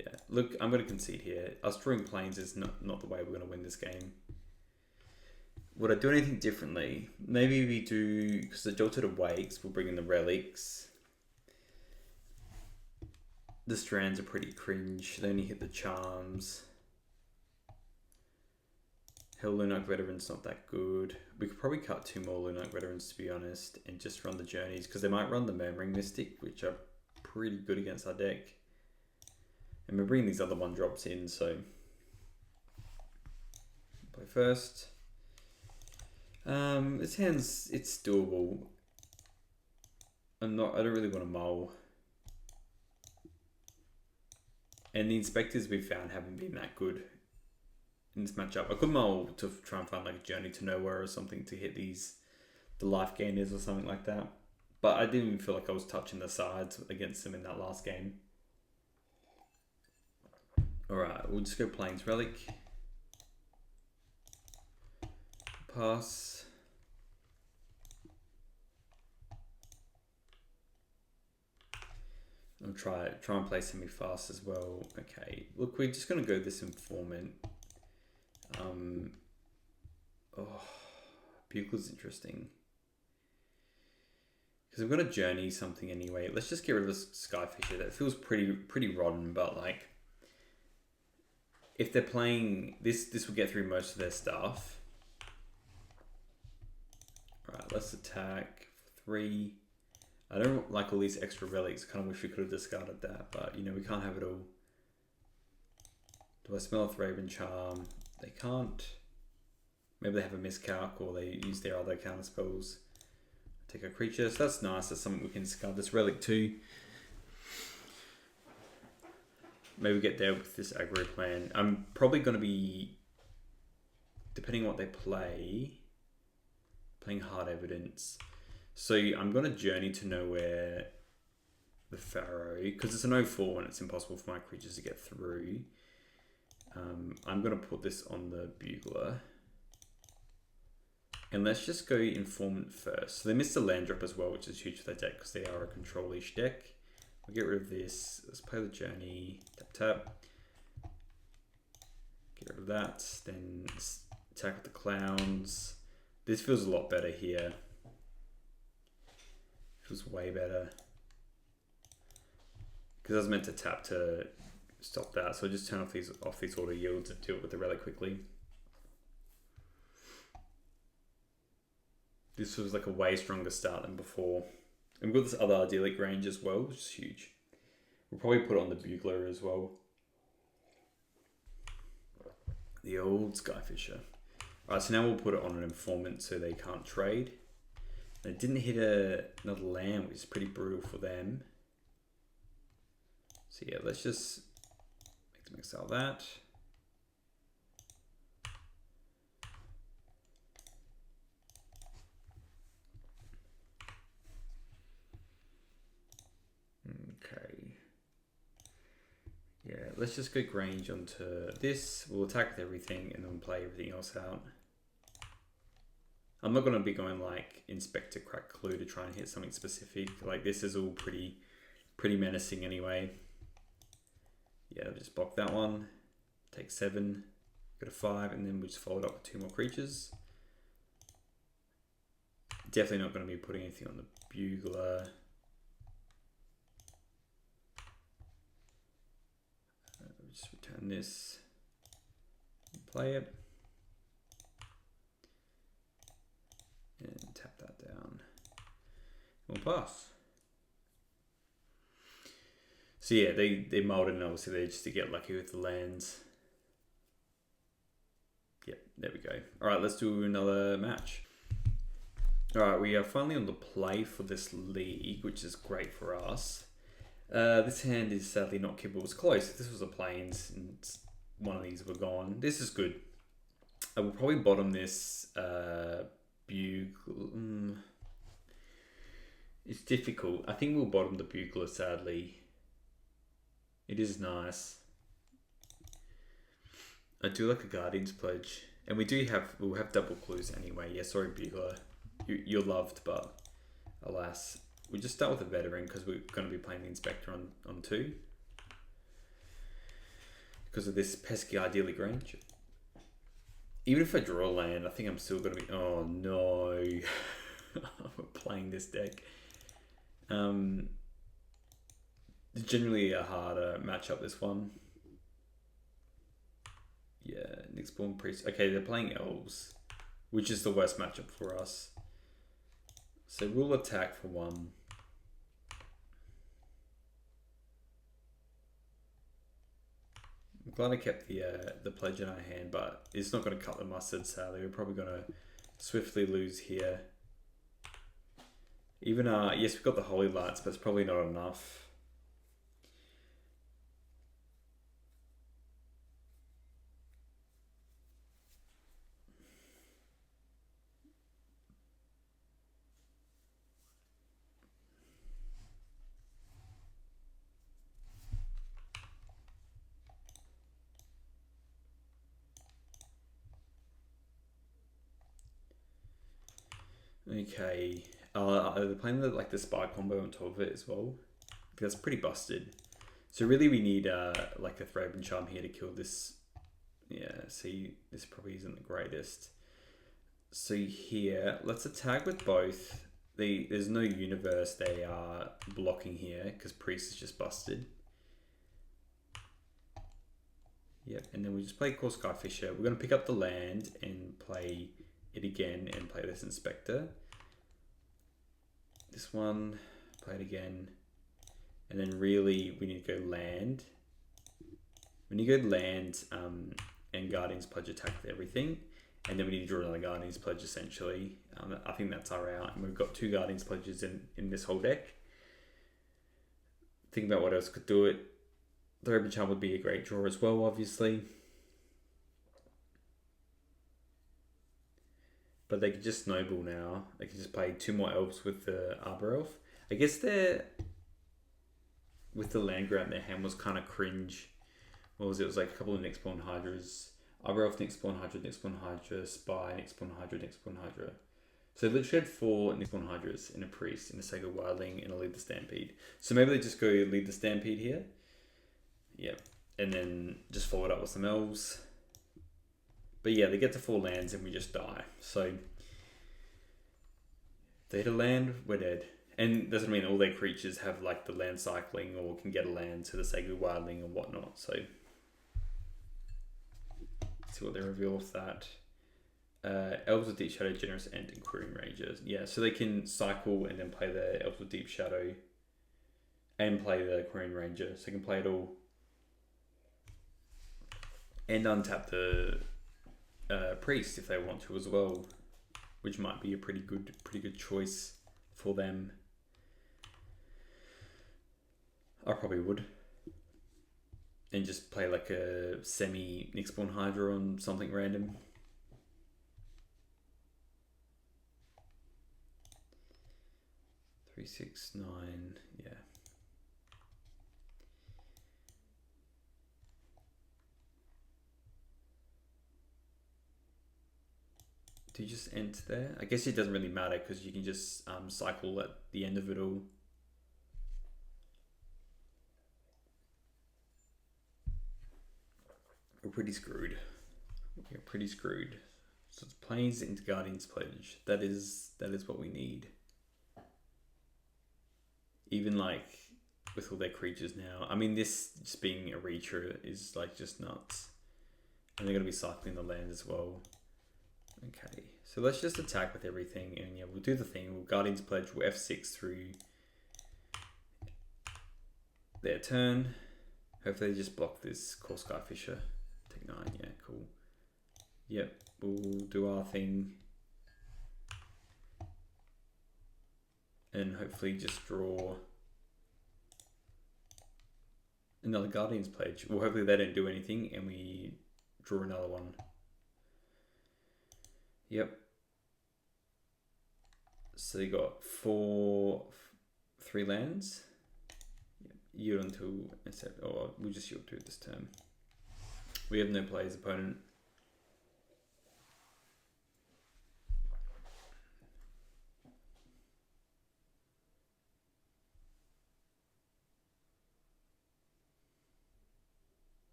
Yeah, look, I'm going to concede here. Us drawing planes is not the way we're going to win this game. Would I do anything differently? Maybe we do, because the Jolted Awakes, we'll bring in the Relics. The Strands are pretty cringe. They only hit the Charms. Hell, Lunark Veteran's not that good. We could probably cut 2 more Lunark Veterans, to be honest, and just run the Journeys, because they might run the Murmuring Mystic, which are pretty good against our deck. And we're bringing these other 1-drops in, so... Play first. This hand's, it's doable. I don't really want to mull. And the Inspectors we've found haven't been that good in this matchup. I could mull to try and find like a Journey to Nowhere or something to hit the life gainers or something like that. But I didn't even feel like I was touching the sides against them in that last game. Alright, we'll just go Plains Relic. Pass. I'll try and play semi-fast as well. Okay, look, we're just gonna go this Informant. Bugle's interesting. Because we're gonna Journey something anyway. Let's just get rid of this Skyfisher. That feels pretty rotten, but like, if they're playing this will get through most of their stuff. Alright, let's attack for 3. I don't like all these extra relics. I kind of wish we could have discarded that, but you know, we can't have it all. Do I smell a Thraben Charm? They can't. Maybe they have a miscalc or they use their other counter spells. Take a creature, so that's nice. That's something we can discard. This relic too. Maybe we get there with this aggro plan. I'm probably going to be, depending on what they play, playing Hard Evidence. So I'm going to Journey to Nowhere the Pharaoh, because it's an 0/4 and it's impossible for my creatures to get through. I'm going to put this on the Bugler. And let's just go Informant first. So they missed a land drop as well, which is huge for their deck because they are a control-ish deck. We'll get rid of this. Let's play the Journey. Tap. Get rid of that. Then attack with the Clowns. This feels a lot better here. Feels way better. Because I was meant to tap to stop that. So just turn off these auto yields and do it with the relic quickly. This was like a way stronger start than before. And we've got this other idyllic range as well, which is huge. We'll probably put it on the bugler as well. The old Skyfisher. Alright, so now we'll put it on an informant so they can't trade. They didn't hit another land, which is pretty brutal for them. So yeah, let's just make them excel that. Okay. Yeah, let's just go Grange onto this. We'll attack with everything and then play everything else out. I'm not going to be going like Inspector Crack Clue to try and hit something specific. Like this is all pretty menacing anyway. Yeah, I'll just block that one. Take 7, go to 5, and then we just follow it up with 2 more creatures. Definitely not going to be putting anything on the bugler. Just return this, play it, and tap that down. We'll pass. So yeah, they molded, and obviously they just to get lucky with the lands. Yep, there we go. All right, let's do another match. All right, we are finally on the play for this league, which is great for us. This hand is sadly not kibble. It was close. If this was a plains and one of these were gone, this is good. I will probably bottom this bugler. It's difficult. I think we'll bottom the bugler, sadly. It is nice. I do like a Guardian's Pledge. And we'll have double clues anyway. Yeah, sorry bugler. You're loved, but alas. We just start with a veteran because we're going to be playing the Inspector on 2. Because of this pesky idyllic range. Even if I draw a land, I think I'm still going to be... Oh no. We're playing this deck. It's generally a harder matchup, this one. Yeah, Nyxborn Priest. Okay, they're playing Elves, which is the worst matchup for us. So we'll attack for 1. I'm glad I kept the pledge in our hand, but it's not going to cut the mustard, sadly. We're probably going to swiftly lose here. Even, yes, we've got the Holy Lights, but it's probably not enough. Okay, they're playing the spy combo on top of it as well. That's pretty busted. So really we need like a Thraben Charm here to kill this. Yeah, see, this probably isn't the greatest. So here, let's attack with both. There's no universe they are blocking here because Priest is just busted. Yep, and then we just play Core Skyfisher. We're going to pick up the land and play it again and play this Inspector. This one, play it again. And then really we need to go land. When you go land and Guardian's Pledge attack with everything. And then we need to draw another Guardian's Pledge essentially. I think that's our out. And we've got 2 Guardian's Pledges in this whole deck. Think about what else could do it. The Thraben Charm would be a great draw as well, obviously. But they could just snowball now. They can just play 2 more Elves with the Arbor Elf. I guess they're... With the land grab, their hand was kind of cringe. What was it? It was like a couple of Nyxborn Hydras. Arbor Elf, Nyxborn Hydra, Spy, Nyxborn Hydra. So they literally had 4 Nyxborn Hydras in a Priest, in a Sacred Wildling, and a Lead the Stampede. So maybe they just go Lead the Stampede here. Yep. And then just follow it up with some Elves. But yeah, they get to 4 lands and we just die. So they hit a land, we're dead. And doesn't mean all their creatures have like the land cycling or can get a land to the Sacred Wildling and whatnot. So let's see what they reveal with that. Elves with Deep Shadow, Generous End, and Querying Ranger. Yeah, so they can cycle and then play the Elves with Deep Shadow and play the Querying Ranger. So they can play it all and untap the Priest if they want to as well, which might be a pretty good choice for them. I probably would. And just play like a semi Nyxborn Hydra on something random. Three, 6, 9, yeah. Do you just enter there? I guess it doesn't really matter because you can just cycle at the end of it all. We're pretty screwed. We're pretty screwed. So it's Plains into Guardian's Pledge. That is what we need. Even like with all their creatures now. I mean, this just being a reacher is like just nuts. And they're going to be cycling the land as well. Okay, so let's just attack with everything. And yeah, we'll do the thing. We'll Guardian's Pledge. We'll F6 through their turn. Hopefully they just block this Core Skyfisher. Take 9, yeah, cool. Yep, we'll do our thing. And hopefully just draw another Guardian's Pledge. Well, hopefully they don't do anything and we draw another one. Yep. So you got 3 lands. Yep. Yield until, or we'll just yield to it this turn. We have no player's opponent.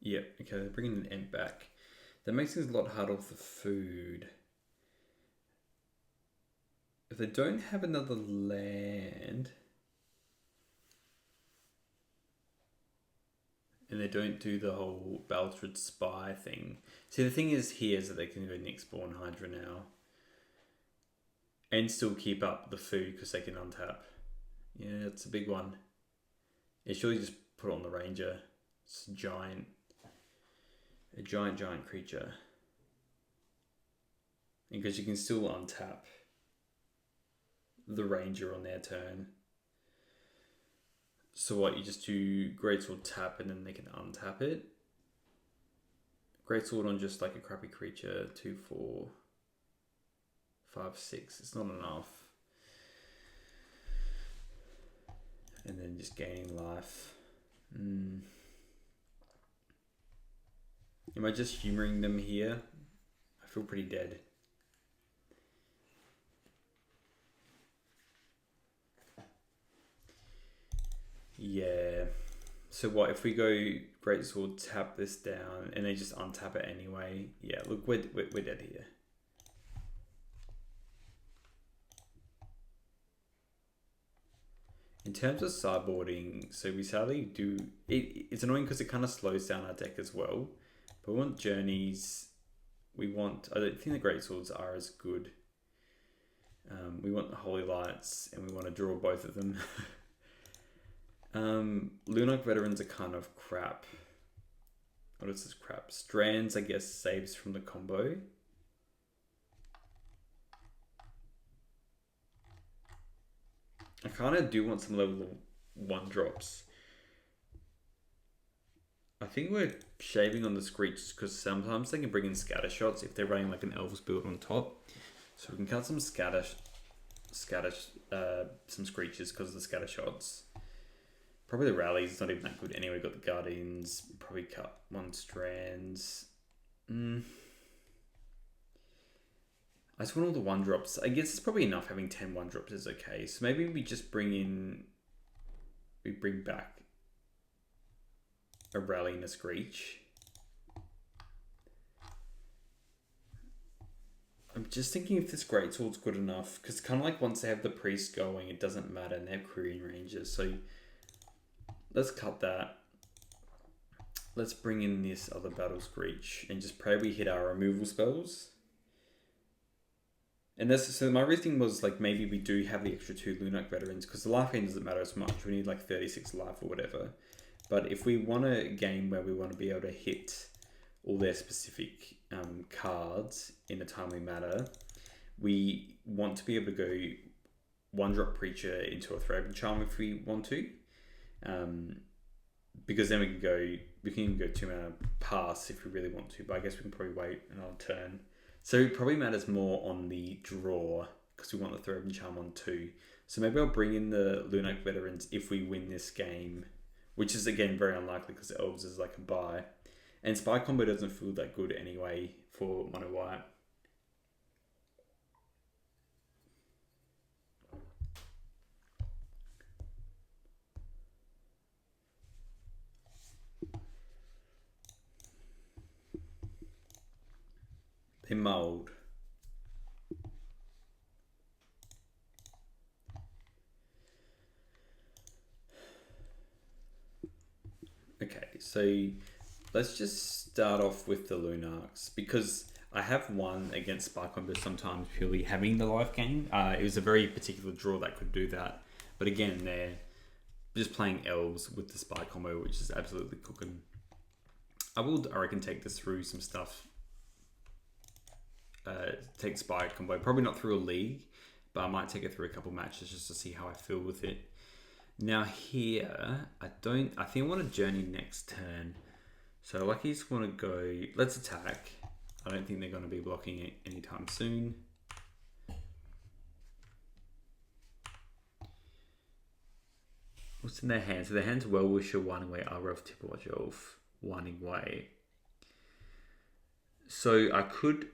Yep, okay, they're bringing an Ent back. That makes things a lot harder with the food. If they don't have another land, and they don't do the whole Baltrid Spy thing. See, the thing is here is that they can go Nyxborn Hydra now. And still keep up the food because they can untap. Yeah, it's a big one. Yeah, surely just put it on the Ranger. It's a giant creature. And because you can still untap the Ranger on their turn. So what, you just do Greatsword tap and then they can untap it? Greatsword on just like a crappy creature, 2, 4, 5, 6. It's not enough. And then just gaining life. Am I just humoring them here? I feel pretty dead. Yeah. So what if we go Greatsword, tap this down, and they just untap it anyway? Yeah. Look, we're dead here. In terms of sideboarding, so we sadly do it. It's annoying because it kind of slows down our deck as well. But we want journeys. I don't think the Greatswords are as good. We want the Holy Lights, and we want to draw both of them. Lunarch Veterans are kind of crap. What is this crap? Strands, I guess, saves from the combo. I kind of do want some level 1 drops. I think we're shaving on the Screeches because sometimes they can bring in scatter shots if they're running like an Elves build on top. So we can cut some some Screeches because of the scatter shots. Probably the Rally's not even that good anyway. Got the Guardians. Probably cut 1 Strands. I just want all the 1-drops. I guess it's probably enough having 10 1-drops is okay. So maybe we just bring back a Rally and a Screech. I'm just thinking if this greatsword's good enough, because kind of like once they have the priest going, it doesn't matter, and they have querying ranges. So let's cut that. Let's bring in this other battle screech and just pray we hit our removal spells. And that's so my reasoning was like maybe we do have the extra 2 Lunarch veterans because the life gain doesn't matter as much. We need like 36 life or whatever. But if we want a game where we want to be able to hit all their specific cards in a timely manner, we want to be able to go 1-drop Preacher into a Thraben Charm if we want to. Because then we can even go 2 mana pass if we really want to, but I guess we can probably wait another turn. So it probably matters more on the draw because we want the Thraben Charm on 2. So maybe I'll bring in the Lunarch veterans if we win this game, which is again very unlikely because the Elves is like a buy. And Spy combo doesn't feel that good anyway for Mono White. They mold. Okay, so let's just start off with the Lunarchs because I have one against Spy Combo sometimes purely having the life gain. It was a very particular draw that could do that. But again, they're just playing Elves with the Spy Combo, which is absolutely cooking. I reckon, take this through some stuff. Take Spy Combo, probably not through a league, but I might take it through a couple matches just to see how I feel with it. Now here, I think I want to journey next turn. So Lucky's want to go, let's attack. I don't think they're going to be blocking it anytime soon. What's in their hand? So their hand's Well-Wisher, Whining Way, Arbor of Tipperwatch Elf, Whining Way. So I could...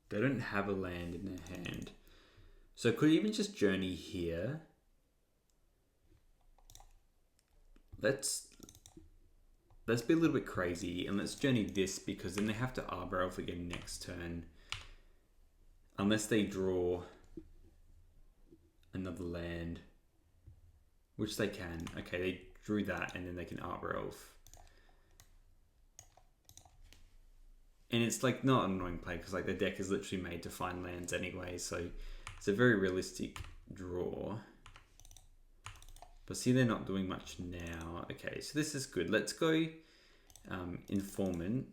They don't have a land in their hand. So I could even just journey here. Let's be a little bit crazy and let's journey this because then they have to Arbor Elf again next turn. Unless they draw another land. Which they can. Okay, they drew that and then they can Arbor Elf. And it's like not an annoying play because like the deck is literally made to find lands anyway, so it's a very realistic draw. But see, they're not doing much now. Okay, so this is good. Let's go Informant.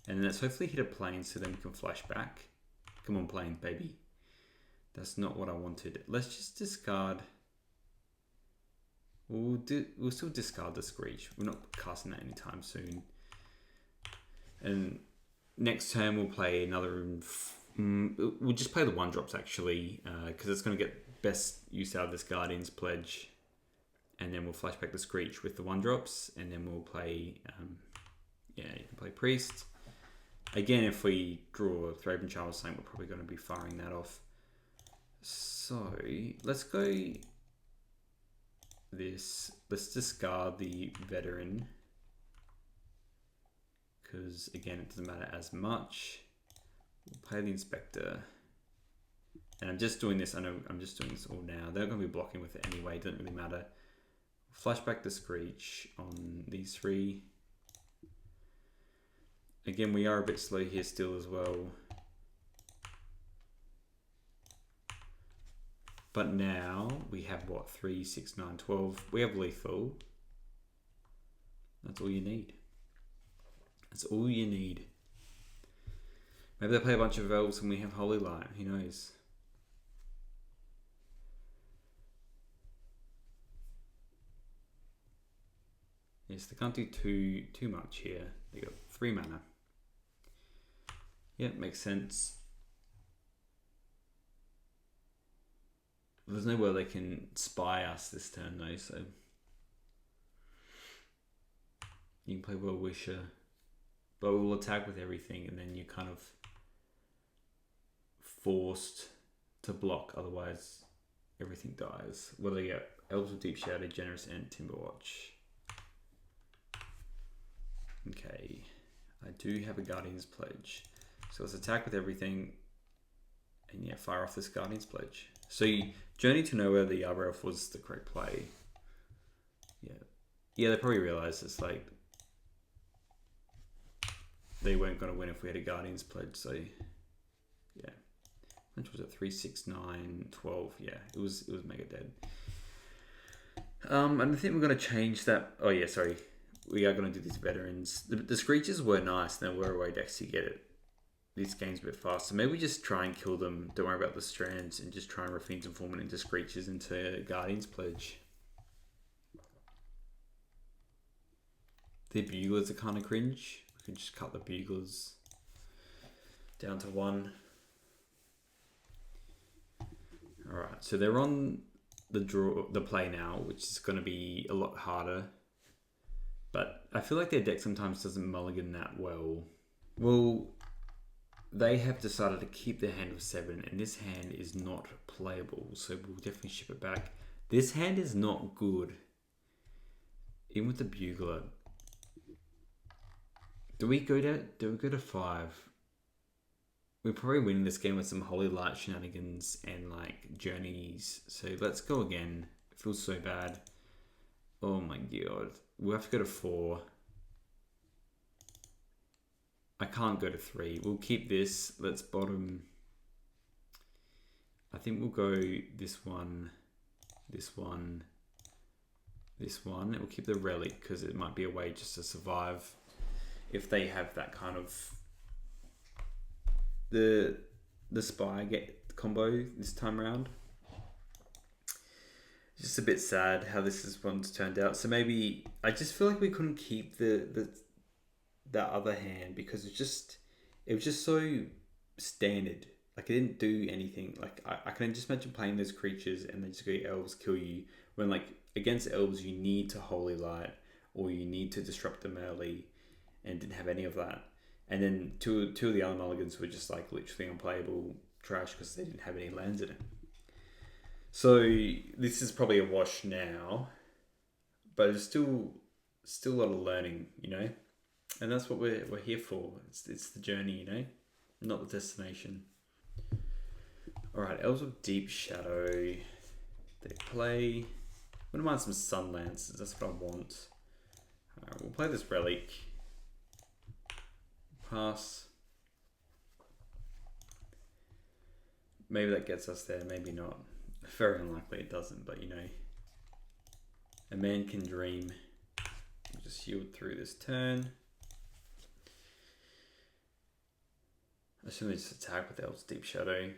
And let's hopefully hit a plane so then we can flash back. Come on, plane, baby. That's not what I wanted. Let's just discard. We'll still discard the Screech. We're not casting that anytime soon. And next turn we'll play another... we'll just play the 1-drops actually, because it's going to get best use out of this Guardian's Pledge. And then we'll flash back the Screech with the 1-drops, and then we'll play... you can play Priest. Again, if we draw Thraben Charm or something, we're probably going to be firing that off. So, let's go this. Let's discard the Veteran. Because, again, it doesn't matter as much. We'll play the Inspector. And I'm just doing this, I know I'm just doing this all now. They're going to be blocking with it anyway, it doesn't really matter. Flash back the Screech on these 3. Again, we are a bit slow here still as well. But now we have what? 3, 6, 9, 12. We have lethal. That's all you need. That's all you need. Maybe they play a bunch of Elves and we have Holy Light. Who knows? Yes, they can't do too much here. They got 3 mana. Yeah, makes sense. There's no way they can spy us this turn though, so you can play Well-Wisher, but we'll attack with everything and then you're kind of forced to block, otherwise everything dies. What do they get? Elves of Deep Shadow, Generous, and Timberwatch. Okay, I do have a Guardian's Pledge. So let's attack with everything. And yeah, fire off this Guardian's Pledge. So you Journey to Nowhere, the Arbor Elf was the correct play. Yeah. Yeah, they probably realized it's like they weren't going to win if we had a Guardian's Pledge. So yeah. Which was it? 3, 6, 9, 12. Yeah, it was mega dead. And I think we're going to change that. Oh yeah, sorry. We are going to do these veterans. The Screeches were nice. There were away decks to get it. This game's a bit fast. So maybe we just try and kill them. Don't worry about the strands and just try and refine Informant into Screeches into Guardian's Pledge. The Buglers are kind of cringe. We can just cut the Buglers down to 1. Alright, so they're on the play now, which is going to be a lot harder. But I feel like their deck sometimes doesn't mulligan that well. Well, they have decided to keep their hand of 7, and this hand is not playable, so we'll definitely ship it back. This hand is not good. Even with the Bugler. Do we go to 5? We're probably winning this game with some Holy Light shenanigans and like journeys. So let's go again. It feels so bad. Oh my god. We'll have to go to 4. I can't go to 3. We'll keep this. Let's bottom. I think we'll go this one, this one, this one. We'll keep the Relic because it might be a way just to survive if they have that kind of the Spy get combo this time around. Just a bit sad how one's turned out. So maybe I just feel like we couldn't keep that other hand because it was just so standard. Like it didn't do anything. Like I can just imagine playing those creatures and they just go Elves kill you. When like against Elves you need to Holy Light or you need to disrupt them early, and didn't have any of that. And then two of the other mulligans were just like literally unplayable trash because they didn't have any lands in it. So this is probably a wash now, but it's still a lot of learning, you know. And that's what we're here for. It's the journey, you know, not the destination. All right, Elves of Deep Shadow. They play. I wouldn't mind some Sunlands. That's what I want. All right, we'll play this Relic. Pass. Maybe that gets us there, maybe not. Very unlikely it doesn't, but you know. A man can dream. We'll just yield through this turn. I assume they just attack with Elves Deep Shadow.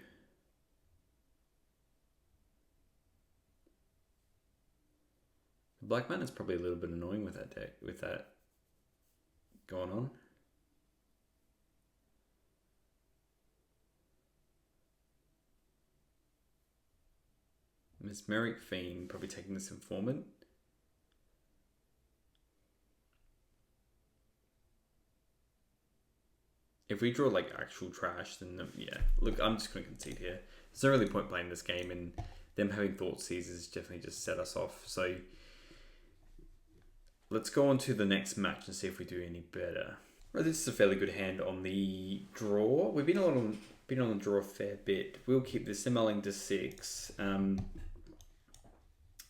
The Black Man is probably a little bit annoying with that deck, with that going on. Mesmeric Fiend probably taking this Informant. If we draw like actual trash, then yeah. Look, I'm just going to concede here. There's no really point playing this game, and them having Thought Seizers definitely just set us off. So let's go on to the next match and see if we do any better. Right, this is a fairly good hand on the draw. We've been on the draw a fair bit. We'll keep this simmering to 6.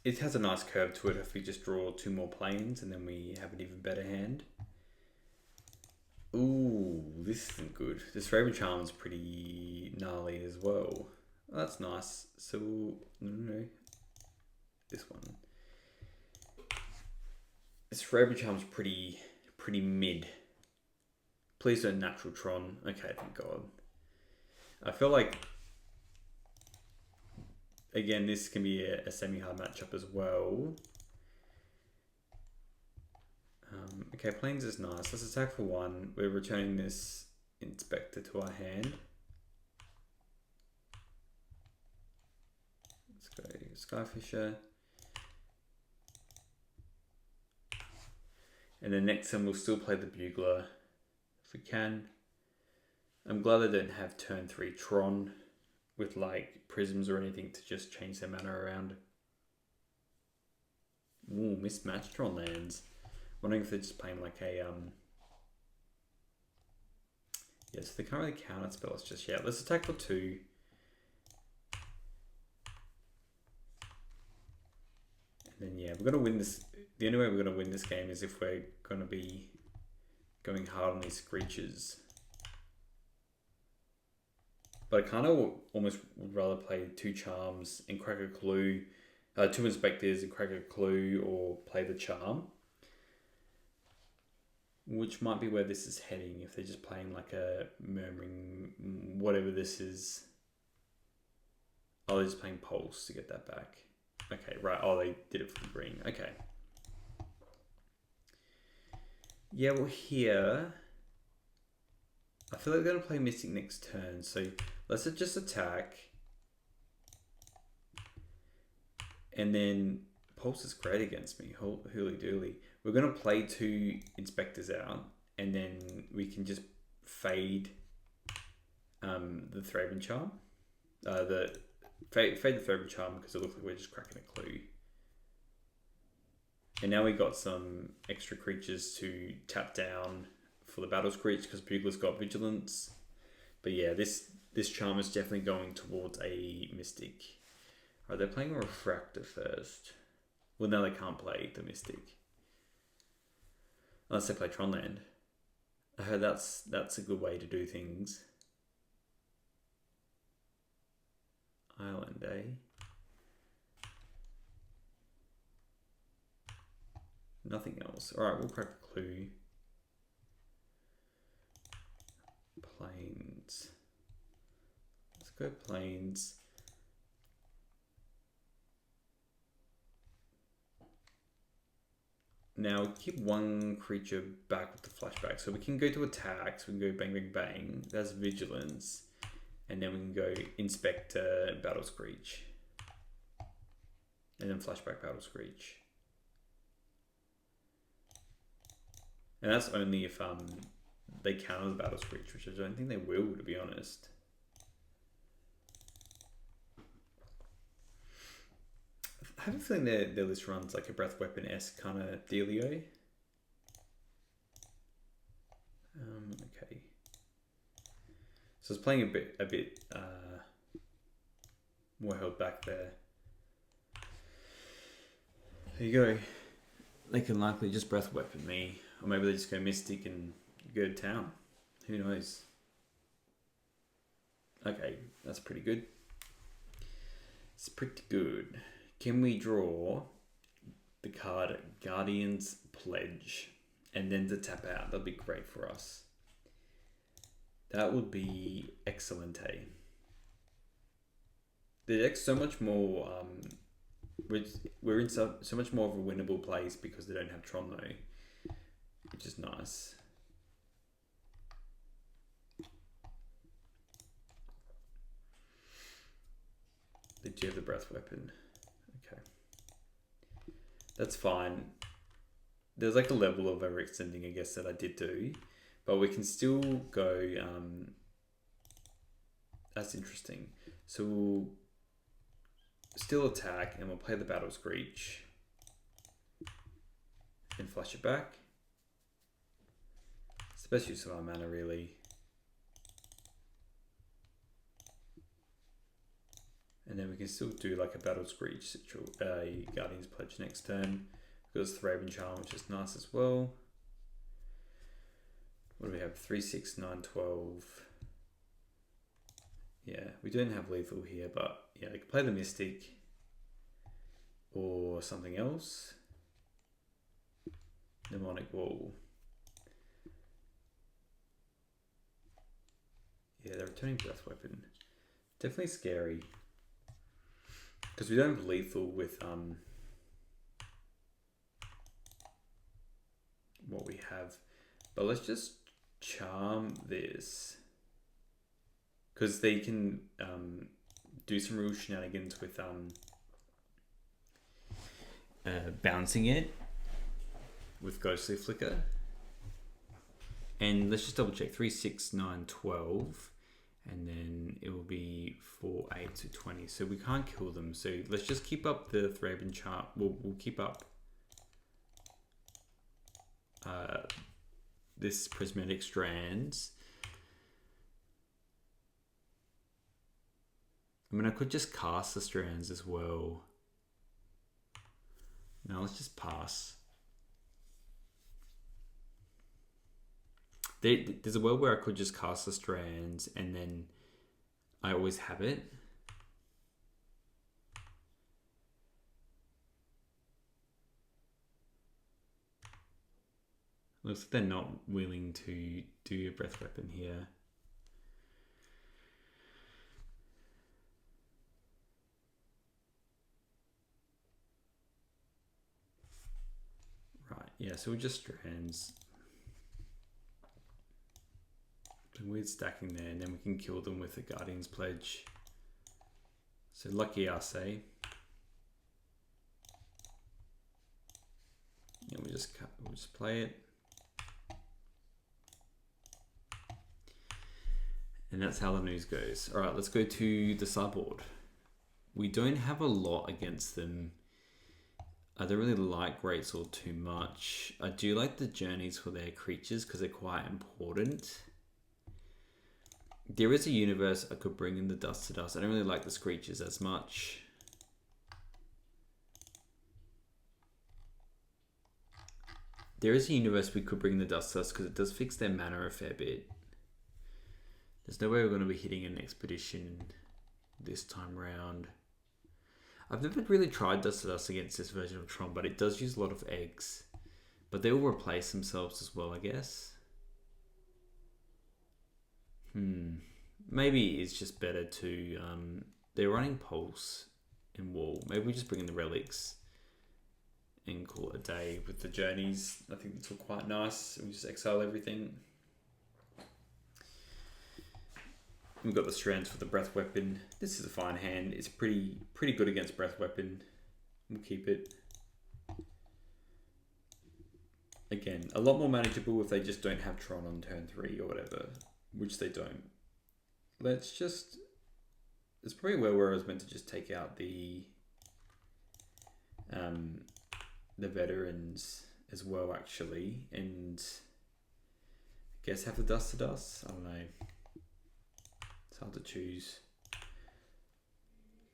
It has a nice curve to it if we just draw 2 more planes and then we have an even better hand. Ooh, this isn't good. This Raven Charm is pretty gnarly as well. Oh, that's nice. So, no. This one. This Raven Charm's pretty mid. Please don't natural Tron. Okay, thank God. I feel like, again, this can be a semi-hard matchup as well. Okay, Plains is nice. Let's attack for 1. We're returning this Inspector to our hand. Let's go Skyfisher. And then next time we'll still play the Bugler if we can. I'm glad they don't have turn 3 Tron with like prisms or anything to just change their mana around. Ooh, mismatched Tron lands. Wondering if they're just playing like a Yeah, so they can't really counter spell us just yet. Let's attack for 2. And then yeah, we're gonna win this. The only way we're gonna win this game is if we're gonna be going hard on these creatures. But I kind of almost would rather play 2 charms and crack a clue, 2 inspectors and crack a clue, or play the charm. Which might be where this is heading if they're just playing like a murmuring, whatever this is. Oh, they're just playing Pulse to get that back. Okay, right. Oh, they did it for the green. Okay. Yeah, well here, I feel like they're going to play Mystic next turn. So let's just attack. And then Pulse is great against me. Hooly dooly. We're going to play 2 inspectors out, and then we can just fade the Thraben Charm. Fade the Thraben Charm because it looks like we're just cracking a clue. And now we got some extra creatures to tap down for the Battle Screech because Bugler's got Vigilance. But yeah, this charm is definitely going towards a Mystic. Alright, they're playing a Refractor first. Well, no, they can't play the Mystic. Unless they play Tron Land. I heard that's a good way to do things. Island, eh? Nothing else. Alright, we'll crack a clue. Plains. Let's go Plains. Now keep 1 creature back with the flashback. So we can go to attacks, we can go bang bang bang. That's Vigilance. And then we can go Inspector, Battle Screech. And then flashback Battle Screech. And that's only if they counter the Battle Screech, which I don't think they will, to be honest. I have a feeling their list runs like a Breath Weapon-esque kind of dealio. Okay. So it's playing a bit more held back there. There you go. They can likely just Breath Weapon me. Or maybe they just go Mystic and go to town. Who knows? Okay, that's pretty good. It's pretty good. Can we draw the card Guardian's Pledge and then to tap out? That'd be great for us. That would be excellent, eh? The deck's so much more... we're in so much more of a winnable place because they don't have Tron though, which is nice. They do have the Breath Weapon. Okay. That's fine. There's like a level of overextending, I guess, that I did do. But we can still go... that's interesting. So we'll still attack and we'll play the Battle Screech. And flash it back. It's the best use of our mana, really. And then we can still do like a Battle Screech, a Guardian's Pledge next turn. We've got this Thraben Charm, which is nice as well. What do we have? 3, 6, 9, 12. Yeah, we don't have lethal here, but yeah, they can play the Mystic or something else. Mnemonic Wall. Yeah, they're returning Breath Weapon. Definitely scary. Because we don't have lethal with what we have. But let's just charm this. Because they can do some real shenanigans with bouncing it with Ghostly Flicker. And let's just double check. 3, 6, 9, 12. And then it will be 4, 8 to 20. So we can't kill them. So let's just keep up the Thraben chart. We'll keep up this Prismatic Strands. I mean, I could just cast the strands as well. No, let's just pass. There's a world where I could just cast the strands and then I always have it. Looks like they're not willing to do a breath weapon here. Right, yeah, so we'll just strands. Some weird stacking there, and then we can kill them with the Guardian's Pledge. So lucky us, eh? And we'll just play it. And that's how the news goes. All right, let's go to the sideboard. We don't have a lot against them. I don't really like Greatsword too much. I do like the journeys for their creatures because they're quite important. There is a universe I could bring in the Dust to Dust. I don't really like the Screeches as much. There is a universe we could bring the Dust to Dust because it does fix their mana a fair bit. There's no way we're going to be hitting an expedition this time round. I've never really tried Dust to Dust against this version of Tron, but it does use a lot of eggs. But they will replace themselves as well, I guess. Maybe it's just better to... they're running Pulse and Wall. Maybe we just bring in the Relics and call it a day with the journeys. I think that's all quite nice. We just exile everything. We've got the strands for the breath weapon. This is a fine hand. It's pretty good against breath weapon. We'll keep it. Again, a lot more manageable if they just don't have Tron on turn 3 or whatever, which they don't. Let's just... It's probably where I was meant to just take out the veterans as well, actually, and I guess have the Dust to Dust. I don't know. It's hard to choose.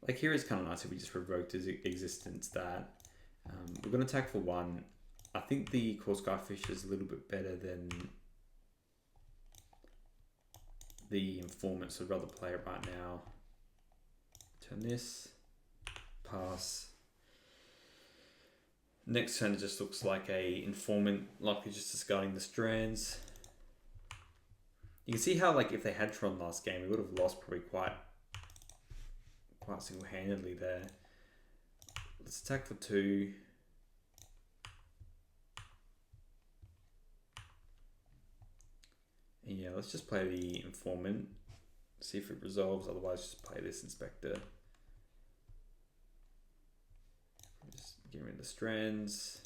Like here is kind of nice if we just revoked his existence that. We're going to attack for 1. I think the Core Skyfish is a little bit better than the Informant, so I'd rather play it right now. Turn this. Pass. Next turn it just looks like a Informant, likely just discarding the strands. You can see how, like, if they had Tron last game, we would have lost probably quite single-handedly there. Let's attack for 2. And yeah, let's just play the Informant. See if it resolves, otherwise just play this Inspector. Just get rid of the strands.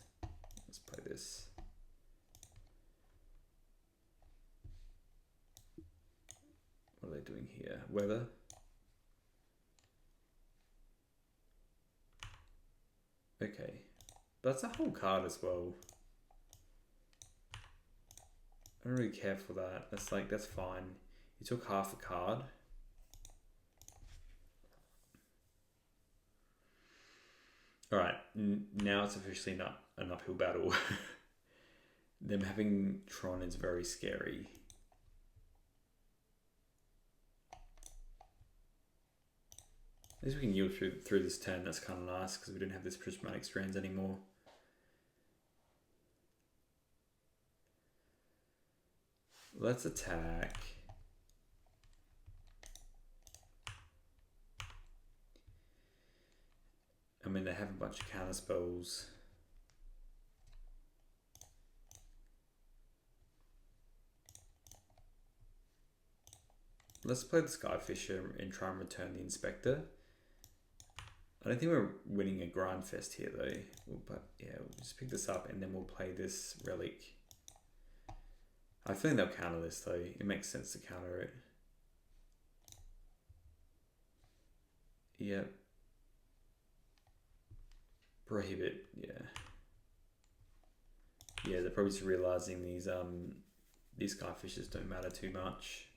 Let's play this. What are they doing here? Weather. Okay. That's a whole card as well. I don't really care for that. That's fine. You took half a card. Alright, now it's officially not an uphill battle. Them having Tron is very scary. At least we can yield through this turn. That's kind of nice because we don't have this Prismatic Strands anymore. Let's attack. I mean, they have a bunch of counter spells. Let's play the Skyfisher and try and return the Inspector. I don't think we're winning a grind fest here though. We'll just pick this up and then we'll play this Relic. I feel like they'll counter this though. It makes sense to counter it. Yep. Prohibit, yeah. Yeah, they're probably just realizing these Skyfishes don't matter too much.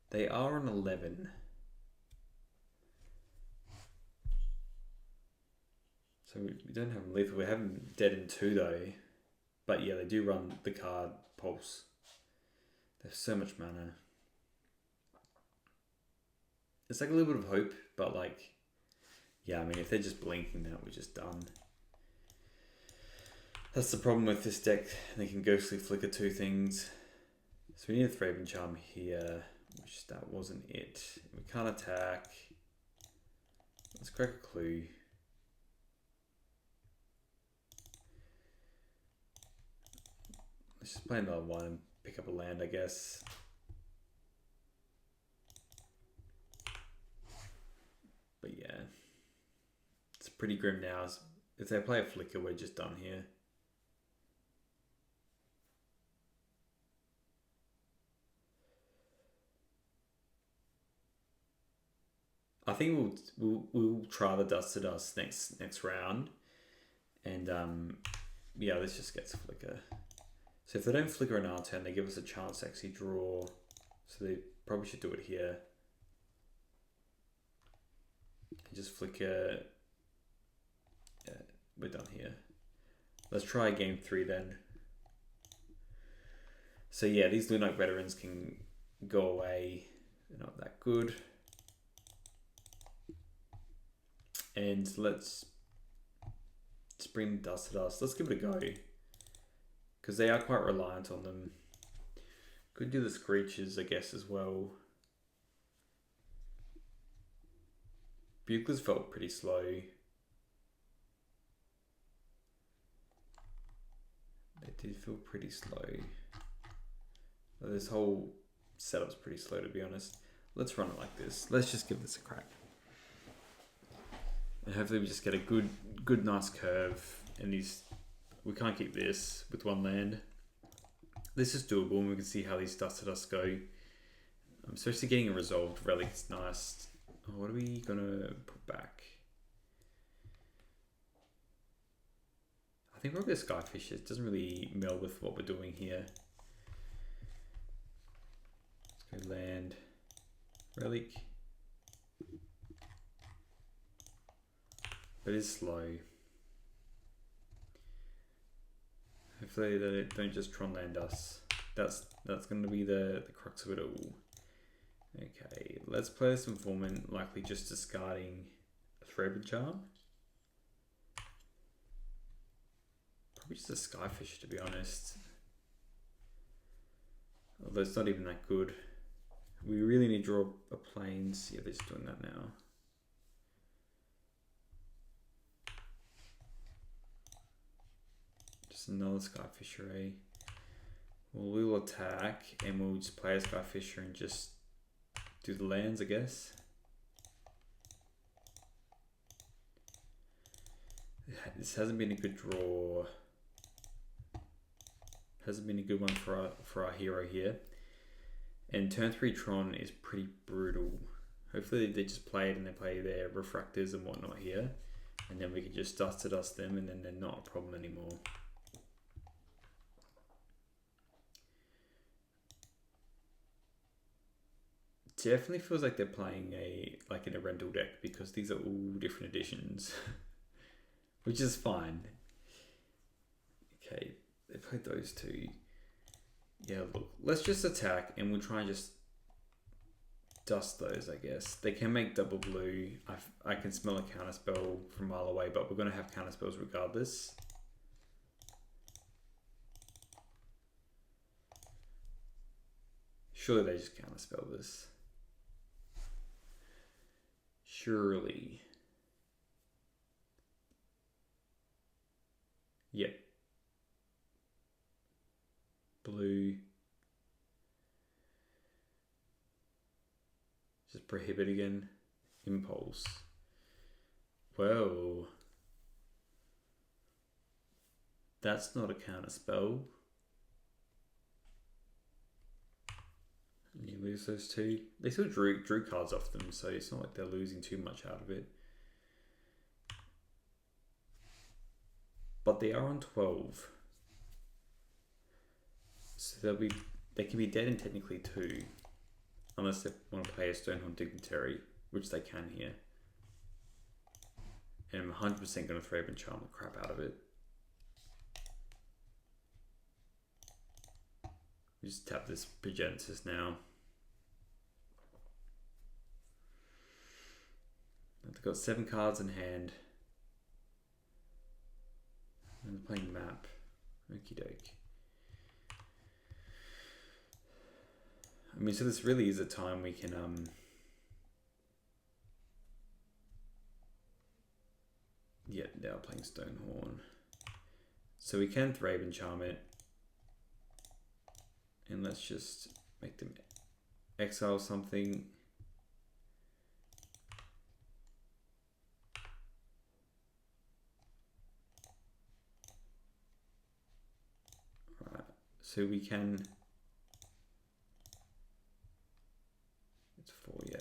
They are on 11. So we don't have them lethal. We have them dead in 2 though. But yeah, they do run the card Pulse. There's so much mana. It's like a little bit of hope, but like, yeah, I mean, if they're just blinking, then we're just done. That's the problem with this deck. They can ghostly flicker 2 things. So we need a Thraben Charm here, which that wasn't it. We can't attack. Let's crack a clue. Let's just play another one and pick up a land, I guess. But yeah, it's pretty grim now. If they play a flicker, we're just done here. I think we'll try the Dust to Dust next round, and yeah, let's just get to flicker. So if they don't flicker in our turn, they give us a chance to actually draw. So they probably should do it here. And just flicker. Yeah, we're done here. Let's try game 3 then. So yeah, these Lunite Veterans can go away. They're not that good. And let's bring Dust to Dust. Let's give it a go. Because they are quite reliant on them. Could do the Screeches, I guess, as well. Buglers felt pretty slow. They did feel pretty slow. This whole setup's pretty slow, to be honest. Let's run it like this. Let's just give this a crack. And hopefully we just get a good nice curve. And we can't keep this with 1 land. This is doable, and we can see how these Dust to Dust go. Especially getting a resolved relic is nice. Oh, what are we gonna put back? I think probably a Skyfish. It doesn't really meld with what we're doing here. Let's go land, relic. But it is slow. Hopefully they don't just Tron land us. That's going to be the crux of it all. Okay, let's play this Informant, likely just discarding a Thraben Charm. Probably just a Skyfish, to be honest. Although it's not even that good. We really need to draw a Plains. Yeah, they're just doing that now. Just another Skyfisher, eh? Well, we'll attack and we'll just play a Skyfisher and just do the lands, I guess. This hasn't been a good draw. Hasn't been a good one for our hero here. And turn 3 Tron is pretty brutal. Hopefully they just play it and they play their Refractors and whatnot here. And then we can just Dust to Dust them and then they're not a problem anymore. Definitely feels like they're playing in a rental deck because these are all different editions. Which is fine. Okay, they played those 2. Yeah, look, let's just attack and we'll try and just dust those, I guess. They can make double blue. I can smell a counterspell from a mile away, but we're going to have counterspells regardless. Surely they just counterspell this. Surely. Yep. Blue. Just prohibit again. Impulse. Well. That's not a counter spell. And you lose those 2. They still drew cards off them, so it's not like they're losing too much out of it. But they are on 12. So they can be dead in technically 2. Unless they want to play a Stonehorn Dignitary, which they can here. And I'm 100% going to throw and charm the crap out of it. Just tap this Progenesis now. They've got 7 cards in hand. And they're playing map. Okie doke. I mean, so this really is a time we can yeah, now playing Stonehorn. So we can Thraben Charm it. And let's just make them exile something. Alright, so we can... It's 4, yeah.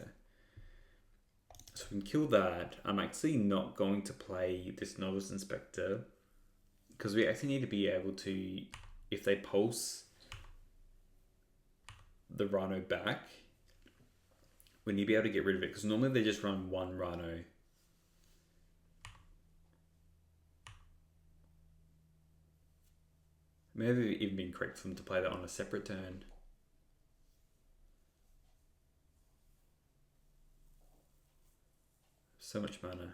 So we can kill that. I'm actually not going to play this Novice Inspector because we actually need to be able to, if they pulse the Rhino back, we need to be able to get rid of it because normally they just run 1 Rhino. Maybe even been correct for them to play that on a separate turn. So much mana.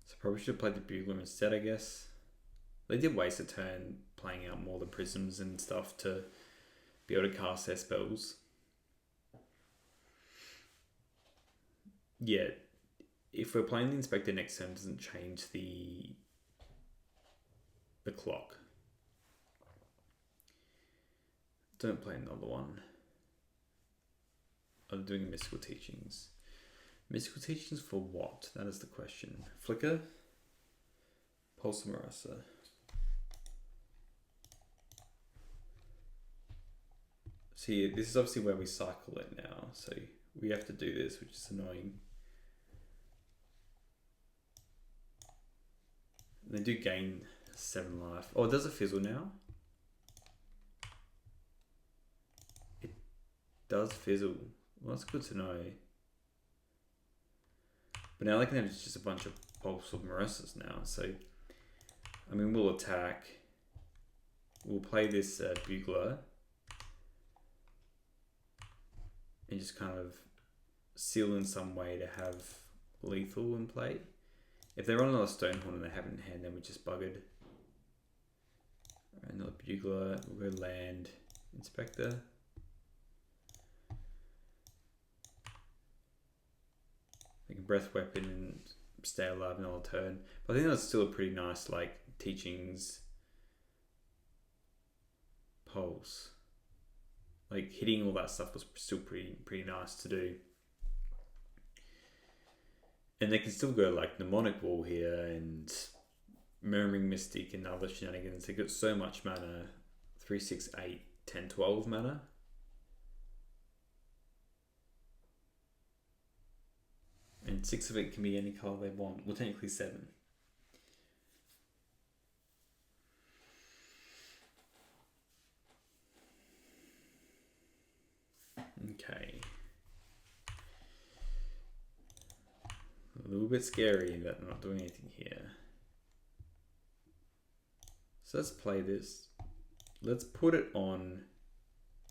So probably should have played the Bugler instead, I guess. They did waste a turn playing out more the Prisms and stuff to be able to cast their spells. Yeah, if we're playing the Inspector next turn, it doesn't change the clock. Don't play another one. I'm doing Mystical Teachings. Mystical Teachings for what? That is the question. Flicker? Pulse Marasa. See, this is obviously where we cycle it now, so we have to do this, which is annoying. They do gain 7 life. Oh, does it fizzle now? It does fizzle. Well, that's good to know. But now they can have just a bunch of Pulse of Marissa's now. So, I mean, we'll attack. We'll play this Bugler. And just kind of seal in some way to have lethal in play. If they're on another Stonehorn and they have it in hand, then we're just buggered. Alright, another Bugler. We'll go land. Inspector. They can Breath Weapon and stay alive another turn. But I think that's still a pretty nice, like, Teachings Pulse. Like, hitting all that stuff was still pretty nice to do. And they can still go like Mnemonic Wall here and Murmuring Mystic and other shenanigans. They got so much mana. 3, 6, 8, 10, 12 mana. And 6 of it can be any colour they want. Well, technically 7. Okay. A little bit scary that I'm not doing anything here. So let's play this. Let's put it on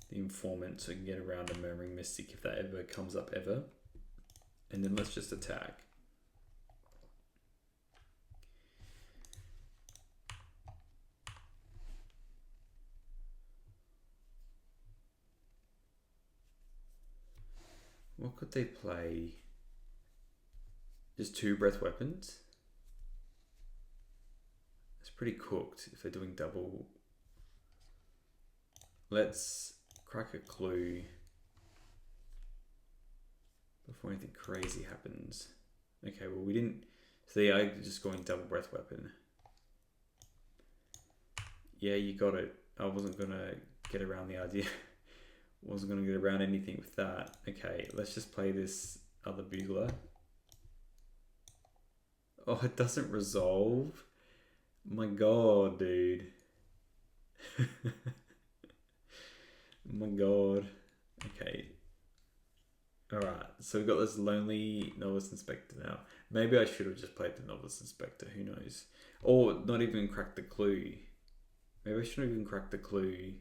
the Informant so we can get around a Murmuring Mystic if that ever comes up ever. And then let's just attack. What could they play? Just 2 Breath Weapons. It's pretty cooked if they're doing double. Let's crack a clue before anything crazy happens. Okay, well we didn't. So they are just going double Breath Weapon. Yeah, you got it. I wasn't gonna get around the idea. Wasn't gonna get around anything with that. Okay, let's just play this other Bugler. Oh, it doesn't resolve? My god, dude. Oh my god. Okay. Alright, so we've got this lonely Novice Inspector now. Maybe I should have just played the Novice Inspector, who knows? Or not even cracked the clue. Maybe I shouldn't even crack the clue.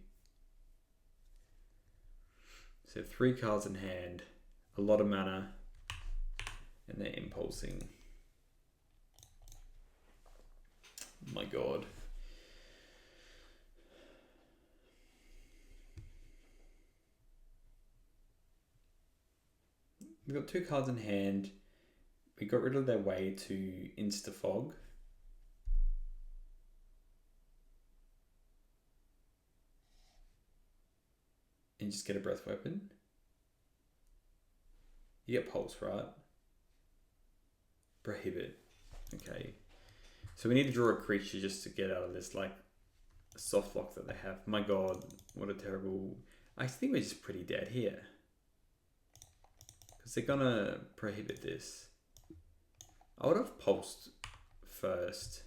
So 3 cards in hand, a lot of mana, and they're impulsing. Oh my god. We've got 2 cards in hand. We got rid of their way to insta-fog. And just get a breath weapon. You get pulse, right? Prohibit. Okay. So we need to draw a creature just to get out of this, like, soft lock that they have. My god, what a terrible... I think we're just pretty dead here. Because they're gonna prohibit this. I would have pulsed first.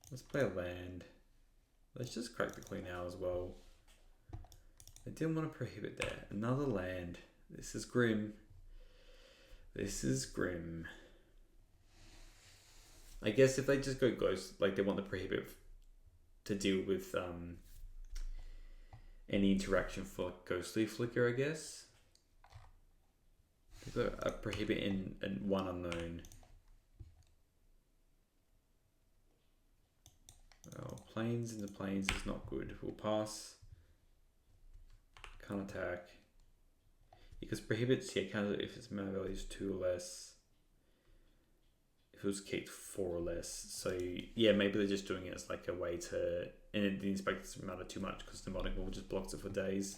Let's play a land. Let's just crack the queen now as well. I didn't want to prohibit there. Another land. This is grim. This is grim. I guess if they just go ghost, like they want the prohibit to deal with any interaction for like ghostly flicker, I guess. They've got a prohibit in 1 unknown. Oh, planes into planes is not good. We'll pass. Can't attack. Because prohibits, yeah, counter if its mana value is 2 or less. If it was kicked 4 or less. So yeah, maybe they're just doing it as like a way to, and the inspector doesn't matter too much because the Demonic Wall just blocks it for days.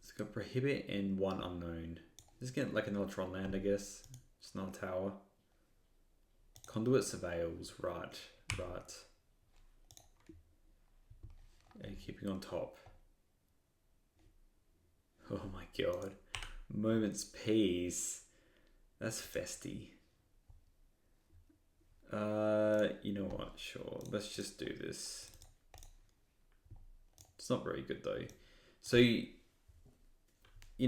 It's got prohibit and 1 unknown. This is getting like another Tron land, I guess. Just another tower. Conduit Surveils, right. And keeping on top. Oh my god. Moment's Peace. That's festy. You know what? Sure. Let's just do this. It's not very good though. So, you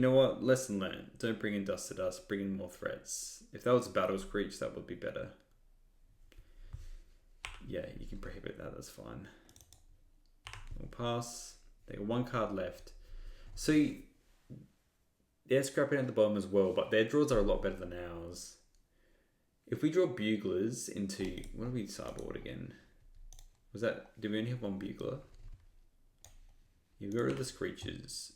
know what? Lesson learned. Don't bring in Dust to Dust. Bring in more threats. If that was a Battle Screech, that would be better. Yeah, you can prohibit that. That's fine. We'll pass. They got 1 card left. So they're scrapping at the bottom as well, but their draws are a lot better than ours. If we draw Buglers into... What do we sideboard again? Was that... Did we only have 1 Bugler? You got rid of the Screeches.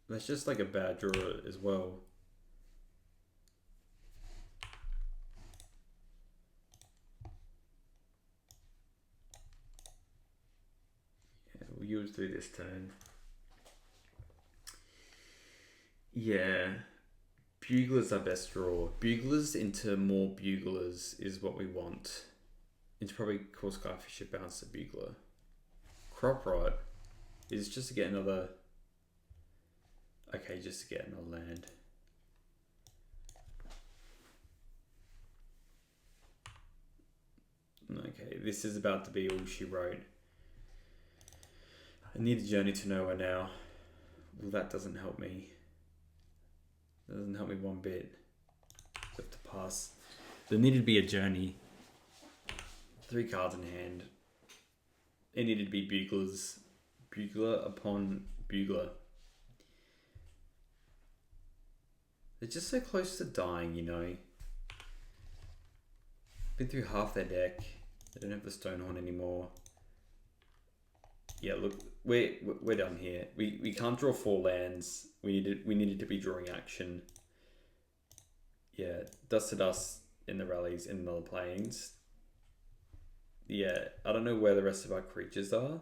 That's just like a bad draw as well. We'll use through this turn. Yeah. Buglers our best draw. Buglers into more Buglers is what we want. It's probably Core Skyfisher bounce the Bugler. Crop Rot is just to get another... Okay, just to get another land. Okay, this is about to be all she wrote. I need a Journey to Nowhere now. Well, that doesn't help me. That doesn't help me one bit. I have to pass. There needed to be a Journey. 3 cards in hand. It needed to be Buglers. Bugler upon Bugler. They're just so close to dying, you know. Been through half their deck. They don't have the Stonehorn anymore. Yeah, look, we're done here. We can't draw 4 lands. We needed to be drawing action. Yeah, Dust to Dust in the rallies in the planes. Yeah, I don't know where the rest of our creatures are.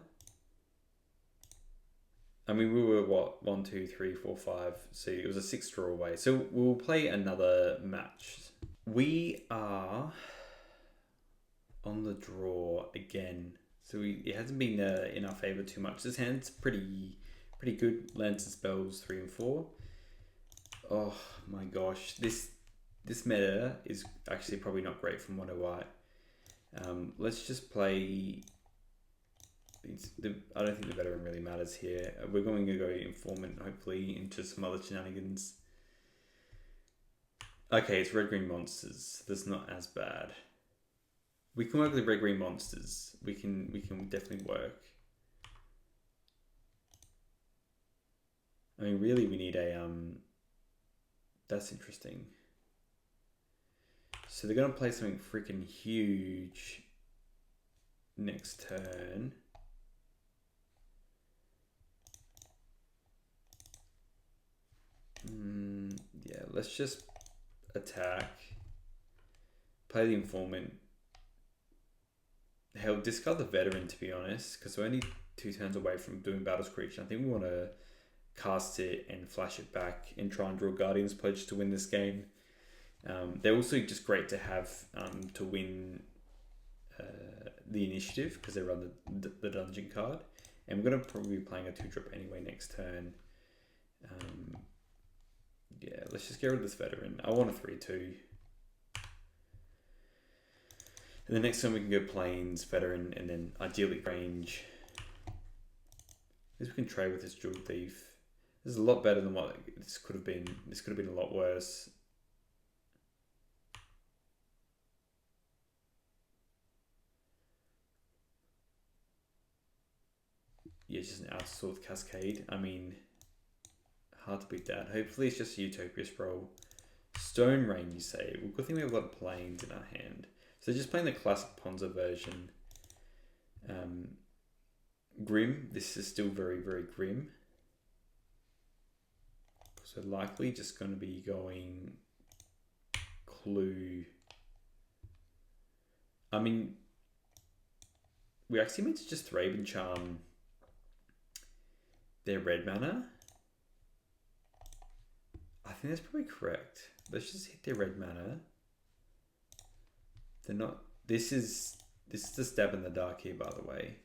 I mean, we were what, 1, 2, 3, 4, 5. So it was a 6 draw away. So we'll play another match. We are on the draw again. So it hasn't been in our favor too much. This hand's pretty good. Lands and spells 3 and 4. Oh my gosh, this meta is actually probably not great for Mono White. Let's just play. I don't think the veteran really matters here. We're going to go informant, hopefully, into some other shenanigans. Okay, it's red-green monsters. That's not as bad. We can work with red-green monsters. We can definitely work. I mean, really, we need a That's interesting. So they're gonna play something freaking huge next turn. Yeah, let's just attack. Play the informant. Hell, discard the veteran, to be honest, because we're only 2 turns away from doing Battle Screech. I think we want to cast it and flash it back and try and draw Guardian's Pledge to win this game. They're also just great to have to win the initiative because they run the dungeon card. And we're going to probably be playing a 2-drop anyway next turn. Yeah, let's just get rid of this veteran. I want a 3-2. And the next time we can go plains, veteran, and then ideally range. At least we can trade with this jewel thief. This is a lot better than what this could have been. This could have been a lot worse. Yeah, it's just an outer with cascade. I mean, hard to beat that. Hopefully it's just a Utopia Sprawl. Stone Rain, you say. Well, good thing we have a lot of plains in our hand. So just playing the classic Ponza version. Grim. This is still very, very grim. So likely just going to be going Clue. I mean, we actually meant to just Thraben and Charm their red mana. I think that's probably correct. Let's just hit their red mana. They're not. This is the stab in the dark here, by the way,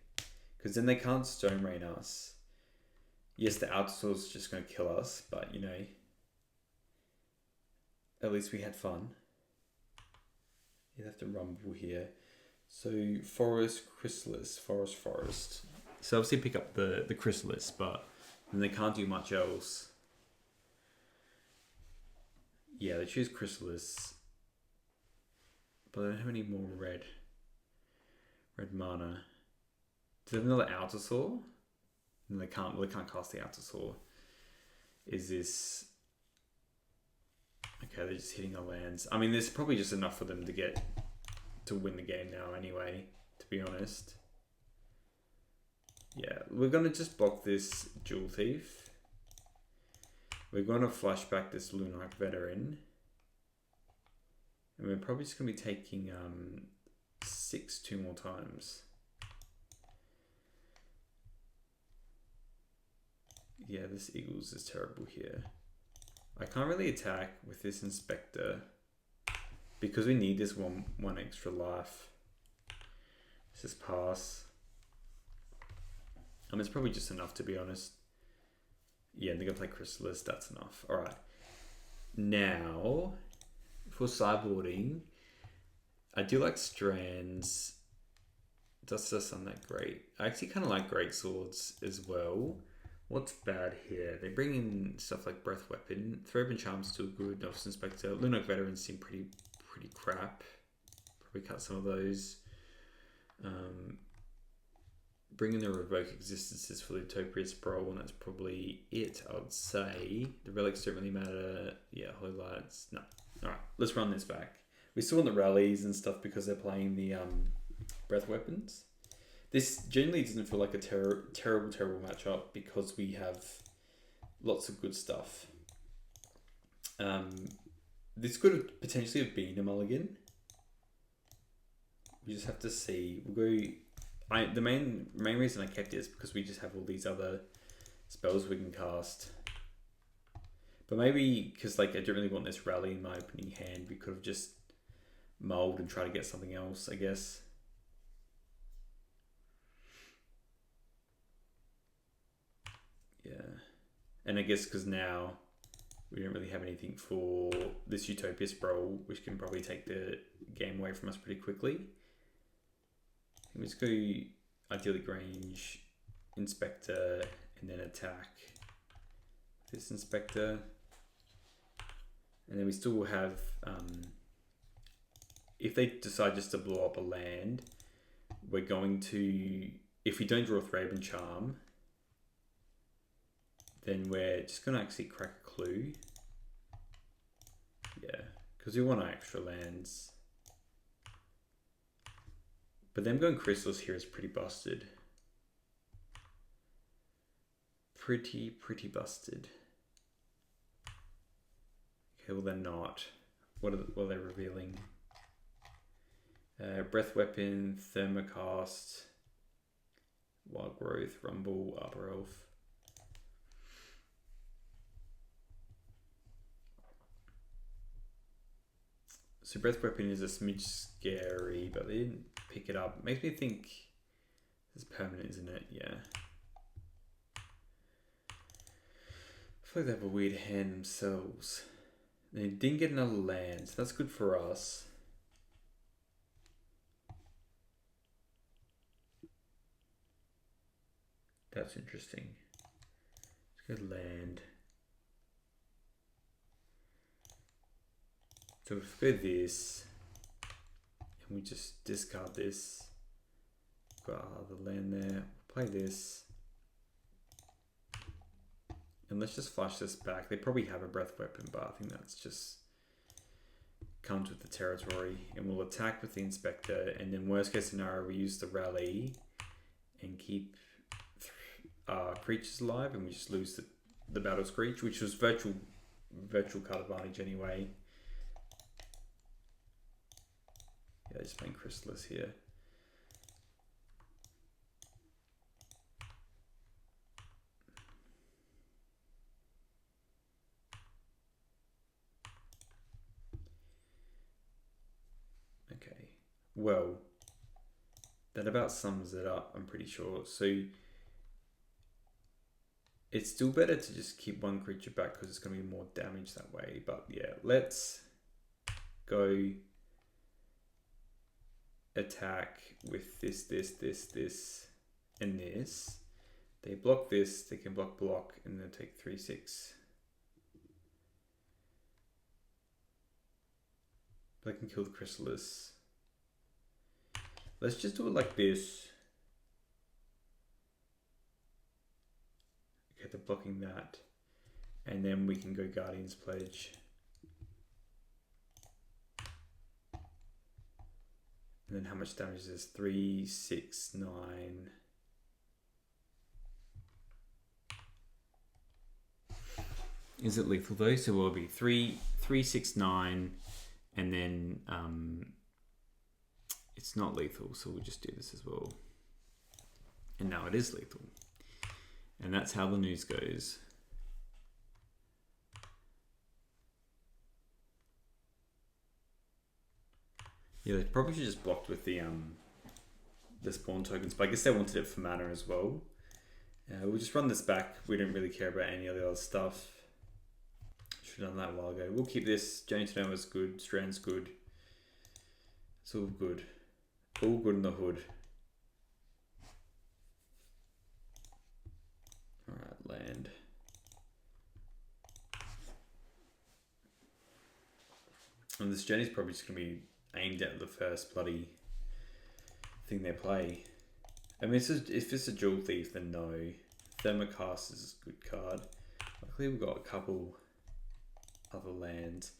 because then they can't Stone Rain us. Yes, the Outsource is just going to kill us, but you know, at least we had fun. You have to rumble here. So Forest, Chrysalis, Forest. So obviously pick up the Chrysalis, but then they can't do much else. Yeah, they choose Chrysalis, but they don't have any more red mana. Do they have another Outer Saw? And they can't cast the Outer Saw. Is this okay? They're just hitting our lands. I mean, there's probably just enough for them to win the game now anyway, to be honest. Yeah, we're gonna just block this Jewel Thief. We're gonna flash back this Lunarch Veteran. And we're probably just gonna be taking 6 2 more times. Yeah, this Eagles is terrible here. I can't really attack with this Inspector because we need this one extra life. Let's just pass. I mean, it's probably just enough, to be honest. Yeah, they're gonna play Chrysalis. That's enough. All right. Now, for sideboarding, I do like Strands. That's just not that great. I actually kind of like Great Swords as well. What's bad here? They bring in stuff like Breath Weapon. Thraben Charm's still good. Novice Inspector. Lunarch Veterans seem pretty crap. Probably cut some of those. Bring in the Revoke Existences for the Utopia Sprawl, and that's probably it, I would say. The relics don't really matter. Yeah, Holy Lights. No. Alright, let's run this back. We still want the rallies and stuff because they're playing the Breath Weapons. This generally doesn't feel like a terrible matchup because we have lots of good stuff. This could have potentially have been a mulligan. We just have to see. We'll go. The main reason I kept it is because we just have all these other spells we can cast. But maybe because like I don't really want this rally in my opening hand, we could have just mulled and tried to get something else, I guess. Yeah, and I guess because now We don't really have anything for this Utopia Sprawl, which can probably take the game away from us pretty quickly. We just go ideally range, Inspector, and then attack this Inspector. And then we still have, if they decide just to blow up a land, we're going to, if we don't draw Thraben Charm, then we're just going to actually crack a clue. Yeah, because we want our extra lands. But them going Crystallis here is pretty busted. Pretty busted. Okay, well they're not. What are they revealing? Breath Weapon, Thermocast, Wild Growth, Rumble, Upper Elf. So Breath Weapon is a smidge scary, but they didn't pick it up. Makes me think it's permanent, isn't it? Yeah. I feel like they have a weird hand themselves. They didn't get another land, so that's good for us. That's interesting. Let's go land. So if we go this, and we just discard this, got the land there, play this, and let's just flash this back. They probably have a Breath Weapon, but I think that's just comes with the territory. And we'll attack with the Inspector, and then worst case scenario, we use the Rally and keep creatures alive, and we just lose the Battle Screech, which was virtual card advantage anyway. Yeah, just playing Crystallis here. Okay, well, that about sums it up, I'm pretty sure. So it's still better to just keep one creature back because it's going to be more damage that way. But yeah, let's go attack with this, and this. They block this, they can block, and then take 3/6. But I can kill the Crystallis. Let's just do it like this. Okay, they're blocking that. And then we can go Guardian's Pledge. And then how much damage is this? 3, 6, 9. Is it lethal though? So it'll be 3, 6, 9, and then it's not lethal, so we'll just do this as well. And now it is lethal. And that's how the news goes. Yeah, they probably should just blocked with the spawn tokens, but I guess they wanted it for mana as well. We'll just run this back. We don't really care about any of the other stuff. Should have done that a while ago. We'll keep this. Journey to Noma's good. Strand's good. It's all good. All good in the hood. Alright, land. And this journey's probably just going to be aimed at the first bloody thing they play. I mean, if it's a Jewel Thief, then no. Thermocast is a good card. Luckily, we've got a couple other lands.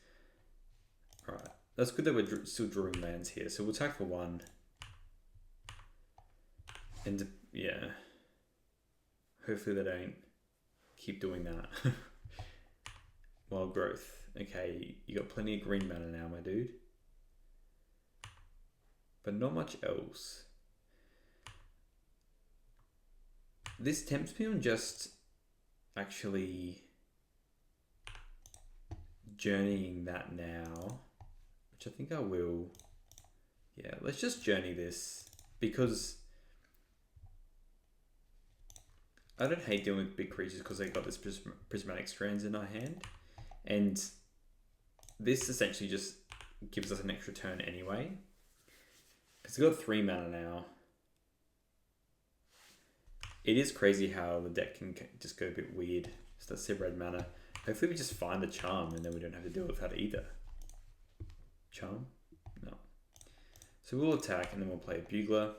Alright, that's good that we're still drawing lands here. So we'll attack for 1. And yeah, hopefully they don't keep doing that. Wild Growth. Okay, you got plenty of green mana now, my dude. But not much else. This tempts me on just actually journeying that now, which I think I will. Yeah, let's just journey this because I don't hate dealing with big creatures because they got this prismatic strands in our hand. And this essentially just gives us an extra turn anyway. Because we've got 3 mana now. It is crazy how the deck can just go a bit weird. So let's say red mana. Hopefully we just find the charm and then we don't have to deal with that either. Charm? No. So we'll attack and then we'll play a Bugler.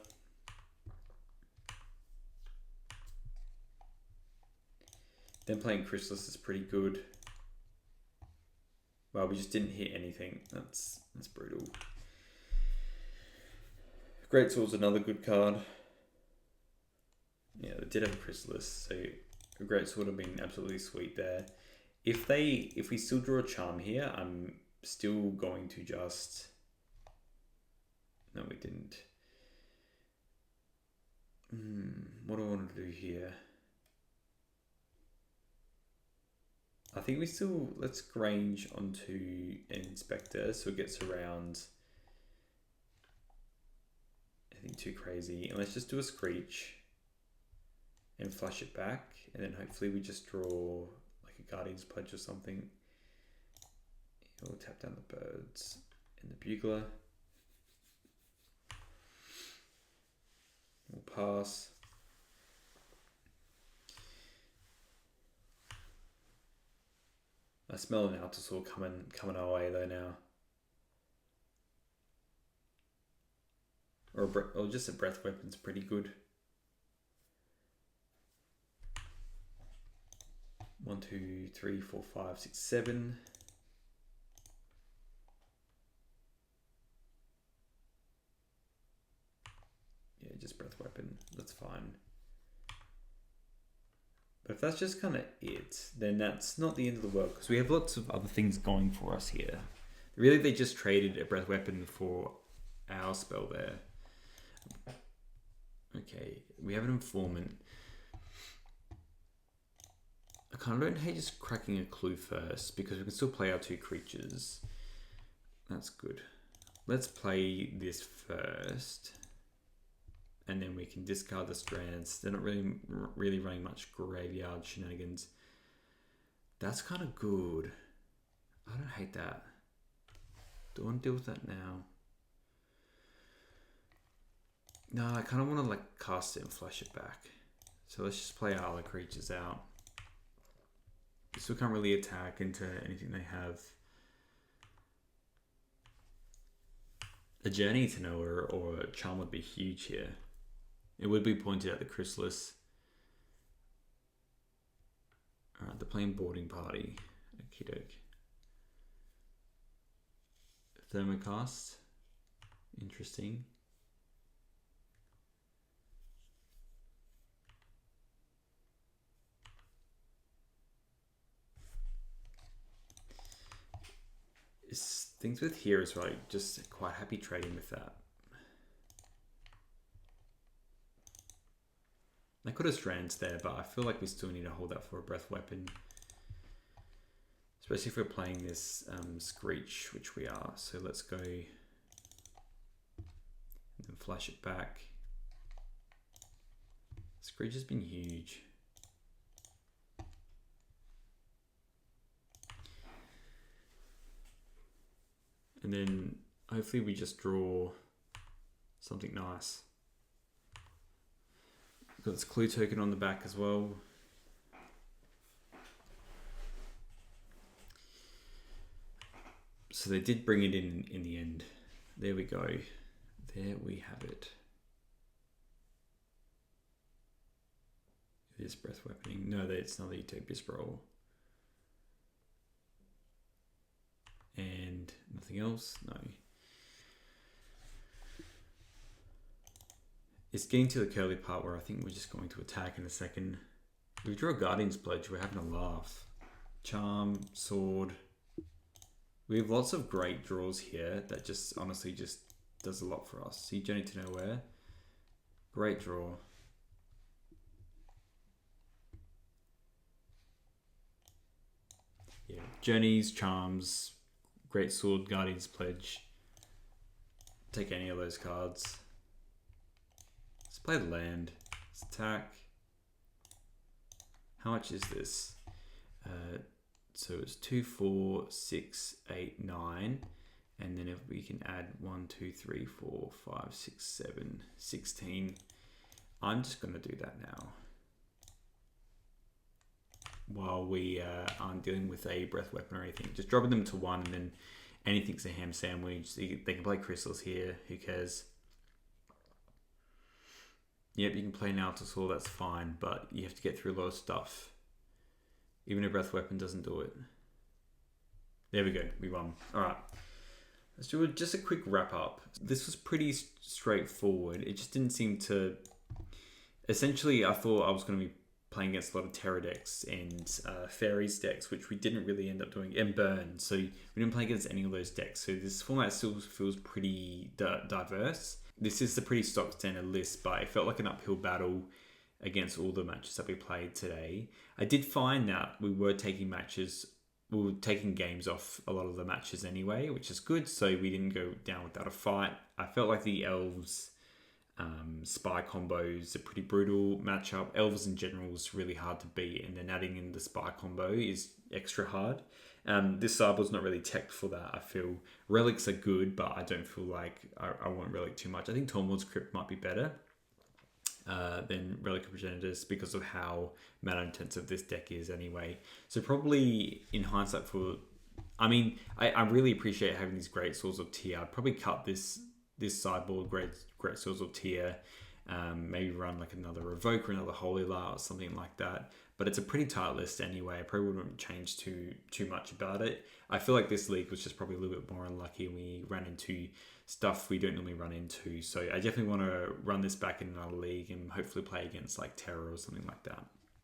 Then playing Chrysalis is pretty good. Well, we just didn't hit anything. That's brutal. Greatsword's another good card. Yeah, they did have a Chrysalis, so a Greatsword would have been absolutely sweet there. If we still draw a charm here, I'm still going to just... No, we didn't. What do I want to do here? I think we still... Let's Grange onto an Inspector, so it gets around... Anything too crazy. And let's just do a Screech. And flush it back, and then hopefully we just draw like a Guardian's Pledge or something. We'll tap down the birds and the Bugler. We'll pass. I smell an Altisaur coming our way though now. Or just a Breath Weapon's pretty good. 1, 2, 3, 4, 5, 6, 7. Yeah, just Breath Weapon. That's fine. But if that's just kind of it, then that's not the end of the world because we have lots of other things going for us here. Really, they just traded a Breath Weapon for our spell there. Okay, we have an Informant. I kind of don't hate just cracking a clue first because we can still play our 2 creatures. That's good. Let's play this first. And then we can discard the Strands. They're not really running much graveyard shenanigans. That's kind of good. I don't hate that. Do I want to deal with that now? No, I kind of want to like cast it and flush it back. So let's just play our other creatures out. We still can't really attack into anything they have. A Journey to Nowhere or a Charm would be huge here. It would be pointed at the Chrysalis. Alright, they're playing Boarding Party. Okie doke. Thermocast. Interesting. Things with here is right, just quite happy trading with that. I could have Strands there, but I feel like we still need to hold that for a Breath Weapon. Especially if we're playing this Screech, which we are. So let's go and then flash it back. Screech has been huge. And then hopefully we just draw something nice. Got this clue token on the back as well. So they did bring it in the end. There we go. There we have it. It is Breath Weaponing. No, it's not the Utopia Sprawl. And nothing else? No. It's getting to the curly part where I think we're just going to attack in a second. If we draw a Guardian's Pledge, we're having a laugh. Charm, Sword. We have lots of great draws here that just honestly just does a lot for us. See Journey to Nowhere. Great draw. Yeah, Journeys, Charms, Great Sword, Guardian's Pledge. Take any of those cards. Let's play the land. Let's attack. How much is this? So it's 2, 4, 6, 8, 9. And then if we can add 1, 2, 3, 4, 5, 6, 7, 16. I'm just going to do that now, while we aren't dealing with a breath weapon or anything. Just dropping them to 1, and then anything's a ham sandwich. They can play crystals here. Who cares? Yep, you can play Nautisaur. That's fine, but you have to get through a lot of stuff. Even a breath weapon doesn't do it. There we go. We won. All right. Let's do just a quick wrap up. This was pretty straightforward. It just didn't seem to... Essentially, I thought I was going to be playing against a lot of Terra decks and Fairies decks, which we didn't really end up doing, and Burn. So we didn't play against any of those decks. So this format still feels pretty diverse. This is a pretty stock standard list, but it felt like an uphill battle against all the matches that we played today. I did find that we were taking games off a lot of the matches anyway, which is good. So we didn't go down without a fight. I felt like the Elves Spy combos a pretty brutal matchup. Elves in general is really hard to beat, and then adding in the Spy combo is extra hard. This sideboard's not really teched for that. I feel relics are good, but I don't feel like I want relic too much. I think Tormod's Crypt might be better than Relic of Progenitors because of how mana intensive this deck is anyway. So probably in hindsight I really appreciate having these Great Swords of Tyr. I'd probably cut this sideboard, Great Swords of Tyr, maybe run like another Revoke or another Holy Light or something like that. But it's a pretty tight list anyway. I probably wouldn't change too much about it. I feel like this league was just probably a little bit more unlucky, and we ran into stuff we don't normally run into. So I definitely want to run this back in another league and hopefully play against like Terra or something like that.